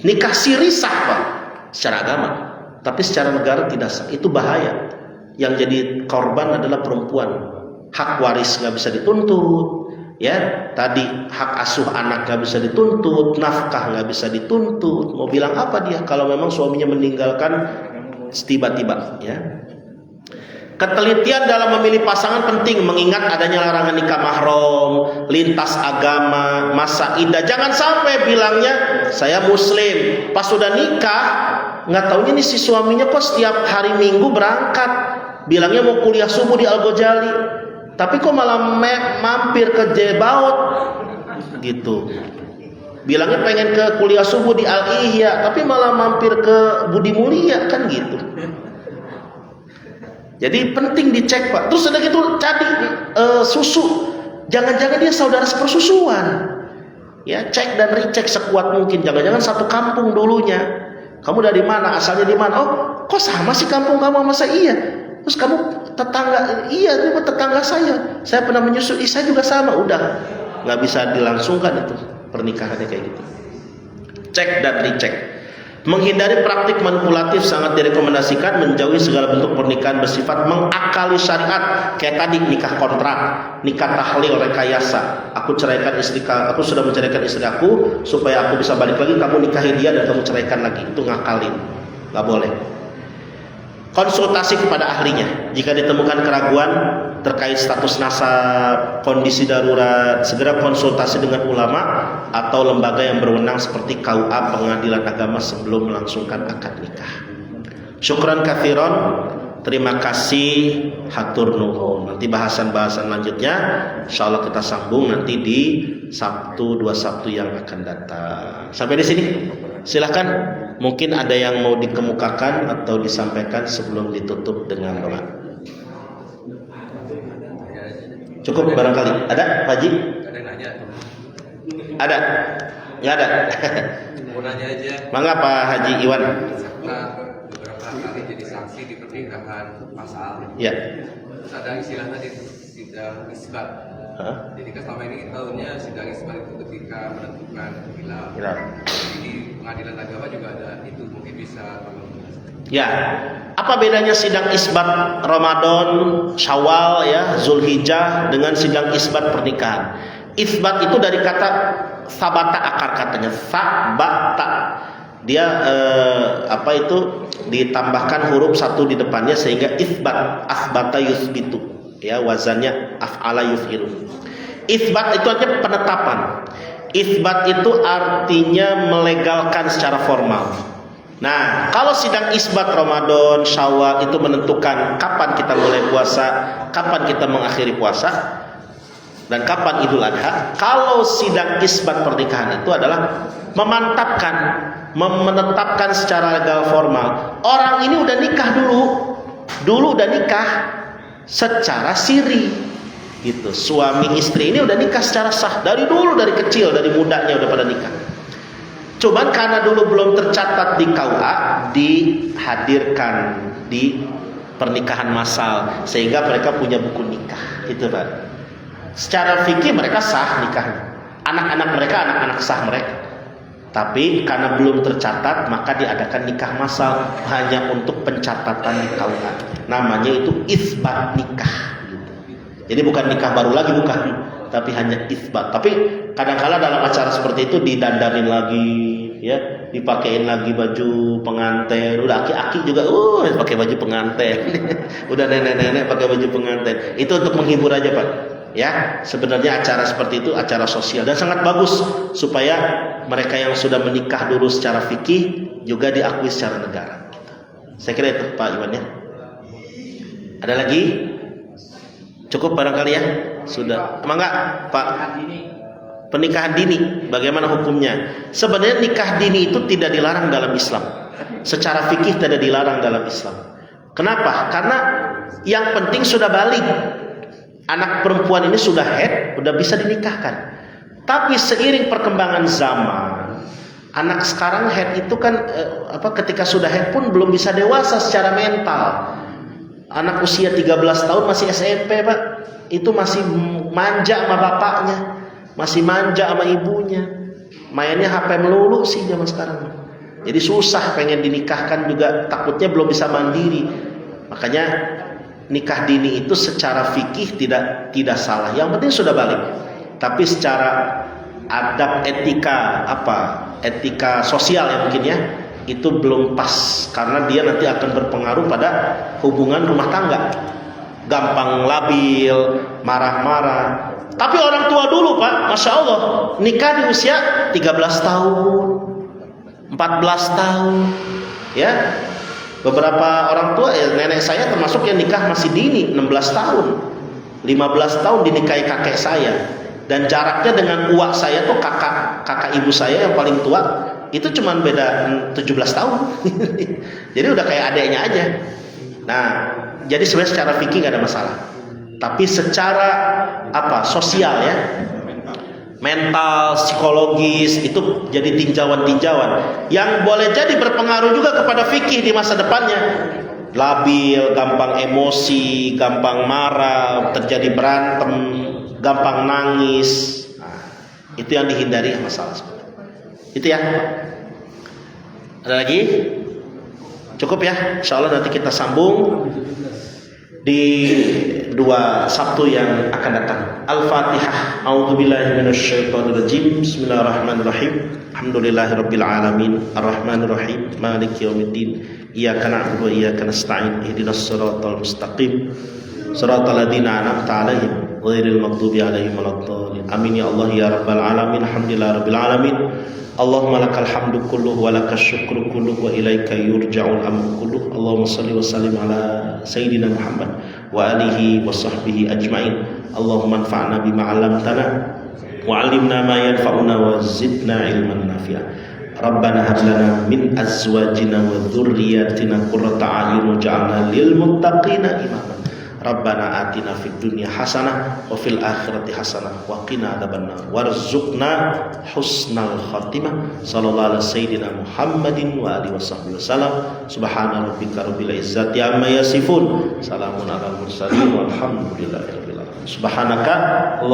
Nikah siri sah Pak secara agama, tapi secara negara tidak sah. Itu bahaya. Yang jadi korban adalah perempuan. Hak waris nggak bisa dituntut. Ya, tadi hak asuh anak nggak bisa dituntut, nafkah nggak bisa dituntut. Mau bilang apa dia kalau memang suaminya meninggalkan tiba-tiba? Ya. Ketelitian dalam memilih pasangan penting, mengingat adanya larangan nikah mahram, lintas agama, masa iddah. Jangan sampai bilangnya saya Muslim, pas sudah nikah nggak taunya nih si suaminya kok setiap hari Minggu berangkat, bilangnya mau kuliah subuh di Al-Ghazali. Tapi kok malah mampir ke Jebaut gitu. Bilangnya pengen ke kuliah subuh di Al-Ihya, tapi malah mampir ke Budi Mulia kan gitu. Jadi penting dicek Pak. Terus ada gitu tadi susu. Jangan-jangan dia saudara sepersusuan. Ya, cek dan recheck sekuat mungkin. Jangan-jangan satu kampung dulunya. Kamu dari mana? Asalnya di mana? Oh, kok sama sih kampung kamu sama saya? Iya. Terus kamu tetangga? Iya, itu tetangga saya. Saya pernah menyusui, saya juga sama. Udah, nggak bisa dilangsungkan itu pernikahannya kayak gitu. Cek dan recheck. Menghindari praktik manipulatif sangat direkomendasikan. Menjauhi segala bentuk pernikahan bersifat mengakali syariat. Kayak tadi nikah kontrak, nikah tahlil, rekayasa. Aku sudah menceraikan istri aku supaya aku bisa balik lagi. Kamu nikahi dia dan kamu ceraikan lagi. Itu ngakalin, nggak boleh. Konsultasi kepada ahlinya. Jika ditemukan keraguan terkait status nasab, kondisi darurat, segera konsultasi dengan ulama atau lembaga yang berwenang seperti KUA, pengadilan agama sebelum melangsungkan akad nikah. Syukran katsiran. Terima kasih, hatur nuhun. Nanti bahasan-bahasan lanjutnya insyaallah kita sambung nanti di Sabtu, 2 Sabtu yang akan datang. Sampai di sini. Silakan. Mungkin ada yang mau dikemukakan atau disampaikan sebelum ditutup dengan doa. Cukup barangkali. Ada, Pak Haji? Ada yang nanya. Ada? Nggak ada? Mau nanya aja. Mangga Pak Haji Iwan. Nah, beberapa kali jadi saksi di pernikahan masal. Ya. Terus ada istilah tadi sidang isbat. Jadi kan selama ini tahunya sidang isbat itu ketika menentukan hilal. Di pengadilan agama juga ada itu, mungkin bisa tolong. Ya, apa bedanya sidang isbat Ramadan, Syawal ya, Zulhijjah dengan sidang isbat pernikahan? Isbat itu dari kata sabata, akar katanya sabata. Dia apa itu ditambahkan huruf satu di depannya sehingga isbat, asbata yusbitu. Ya, wazannya af'ala yuf'ilu. Isbat itu artinya penetapan. Isbat itu artinya melegalkan secara formal. Nah, kalau sidang isbat Ramadan, Syawal itu menentukan kapan kita mulai puasa, kapan kita mengakhiri puasa, dan kapan Idul Adha. Kalau sidang isbat pernikahan itu adalah memantapkan, menetapkan secara legal formal. Orang ini udah nikah dulu udah nikah secara siri, gitu. Suami istri ini udah nikah secara sah dari dulu, dari kecil, dari mudanya udah pada nikah. Cuman karena dulu belum tercatat di KUA, dihadirkan di pernikahan massal sehingga mereka punya buku nikah, itu Pak. Secara fikih mereka sah nikahnya, anak-anak mereka anak-anak sah mereka. Tapi karena belum tercatat maka diadakan nikah massal hanya untuk pencatatan di KUA. Namanya itu isbat nikah, gitu. Jadi bukan nikah baru lagi, bukan, tapi hanya isbat. Tapi kadang-kala dalam acara seperti itu didandanin lagi, ya, dipakein lagi baju pengantin. Udah aki-aki juga, pakai baju pengantin. Udah nenek-nenek pakai baju pengantin. Itu untuk menghibur aja Pak. Ya, sebenarnya acara seperti itu acara sosial dan sangat bagus supaya mereka yang sudah menikah dulu secara fikih juga diakui secara negara. Saya kira itu Pak Iwan ya. Ada lagi? Cukup barangkali ya? Sudah. Emang enggak Pak? Pernikahan dini, bagaimana hukumnya? Sebenarnya nikah dini itu tidak dilarang dalam Islam. Secara fikih tidak dilarang dalam Islam. Kenapa? Karena yang penting sudah balik. Anak perempuan ini sudah haid, sudah bisa dinikahkan. Tapi seiring perkembangan zaman, anak sekarang haid itu kan ketika sudah haid pun belum bisa dewasa secara mental. Anak usia 13 tahun masih SMP Pak, itu masih manja sama bapaknya, masih manja sama ibunya, mainnya HP melulu sih zaman sekarang. Jadi susah pengen dinikahkan juga, takutnya belum bisa mandiri. Makanya nikah dini itu secara fikih tidak salah. Yang penting sudah balik. Tapi secara adab etika sosial ya mungkin ya, itu belum pas karena dia nanti akan berpengaruh pada hubungan rumah tangga. Gampang labil, marah-marah. Tapi orang tua dulu Pak, Masya Allah, nikah di usia 13 tahun, 14 tahun, ya. Beberapa orang tua, nenek saya termasuk yang nikah masih dini, 16 tahun, 15 tahun dinikahi kakek saya. Dan jaraknya dengan uak saya tuh kakak ibu saya yang paling tua, itu cuma beda 17 tahun. Jadi udah kayak adeknya aja. Nah, jadi sebenarnya secara fikih gak ada masalah. Tapi secara sosial ya, mental, psikologis itu jadi tinjauan-tinjauan yang boleh jadi berpengaruh juga kepada fikih di masa depannya. Labil, gampang emosi, gampang marah, terjadi berantem, gampang nangis. Nah, itu yang dihindari masalah seperti itu ya. Ada lagi? Cukup ya. Insyaallah nanti kita sambung di 2 Sabtu yang akan datang. Al-Fatihah. A'udzubillahi minasyaitonirrajim. Bismillahirrahmanirrahim. Alhamdulillahirabbil alamin. Arrahmanirrahim. Maliki yaumiddin. Iyyaka na'budu wa iyyaka nasta'in. Ihdinas siratal mustaqim. Shiratal ladzina an'amta 'alaihim ghairil maghdubi 'alaihim waladdallin. Amin ya Allah ya rabbal alamin. Alhamdulillahirabbil alamin. Allahumma lakal hamdu kulluh wa lakas syukru kulluh wa ilaika yurja'ul amru kulluh. Allahumma shalli wa sallim ala sayyidina Muhammad wa alihi wa sahbihi ajma'in. Allahumma anfa'na bima 'allamtana wa 'allimna ma yanfa'una wa zidna ilman nafi'a. Rabbana hab lana min azwajina wa dhurriyyatina qurrata a'yun waj'alna lil muttaqina imama. Rabbana atina fid dunya hasanah wa fil akhirati hasanah wa qina adzabannar warzuqna husnal khatimah. Sallallahu alaihi sayyidina Muhammadin wa alihi washabbihi wasallam. Subhana rabbika rabbil izzati amma yasifun. Salamun alal mursalin walhamdulillahi rabbil alamin. Subhanaka Allah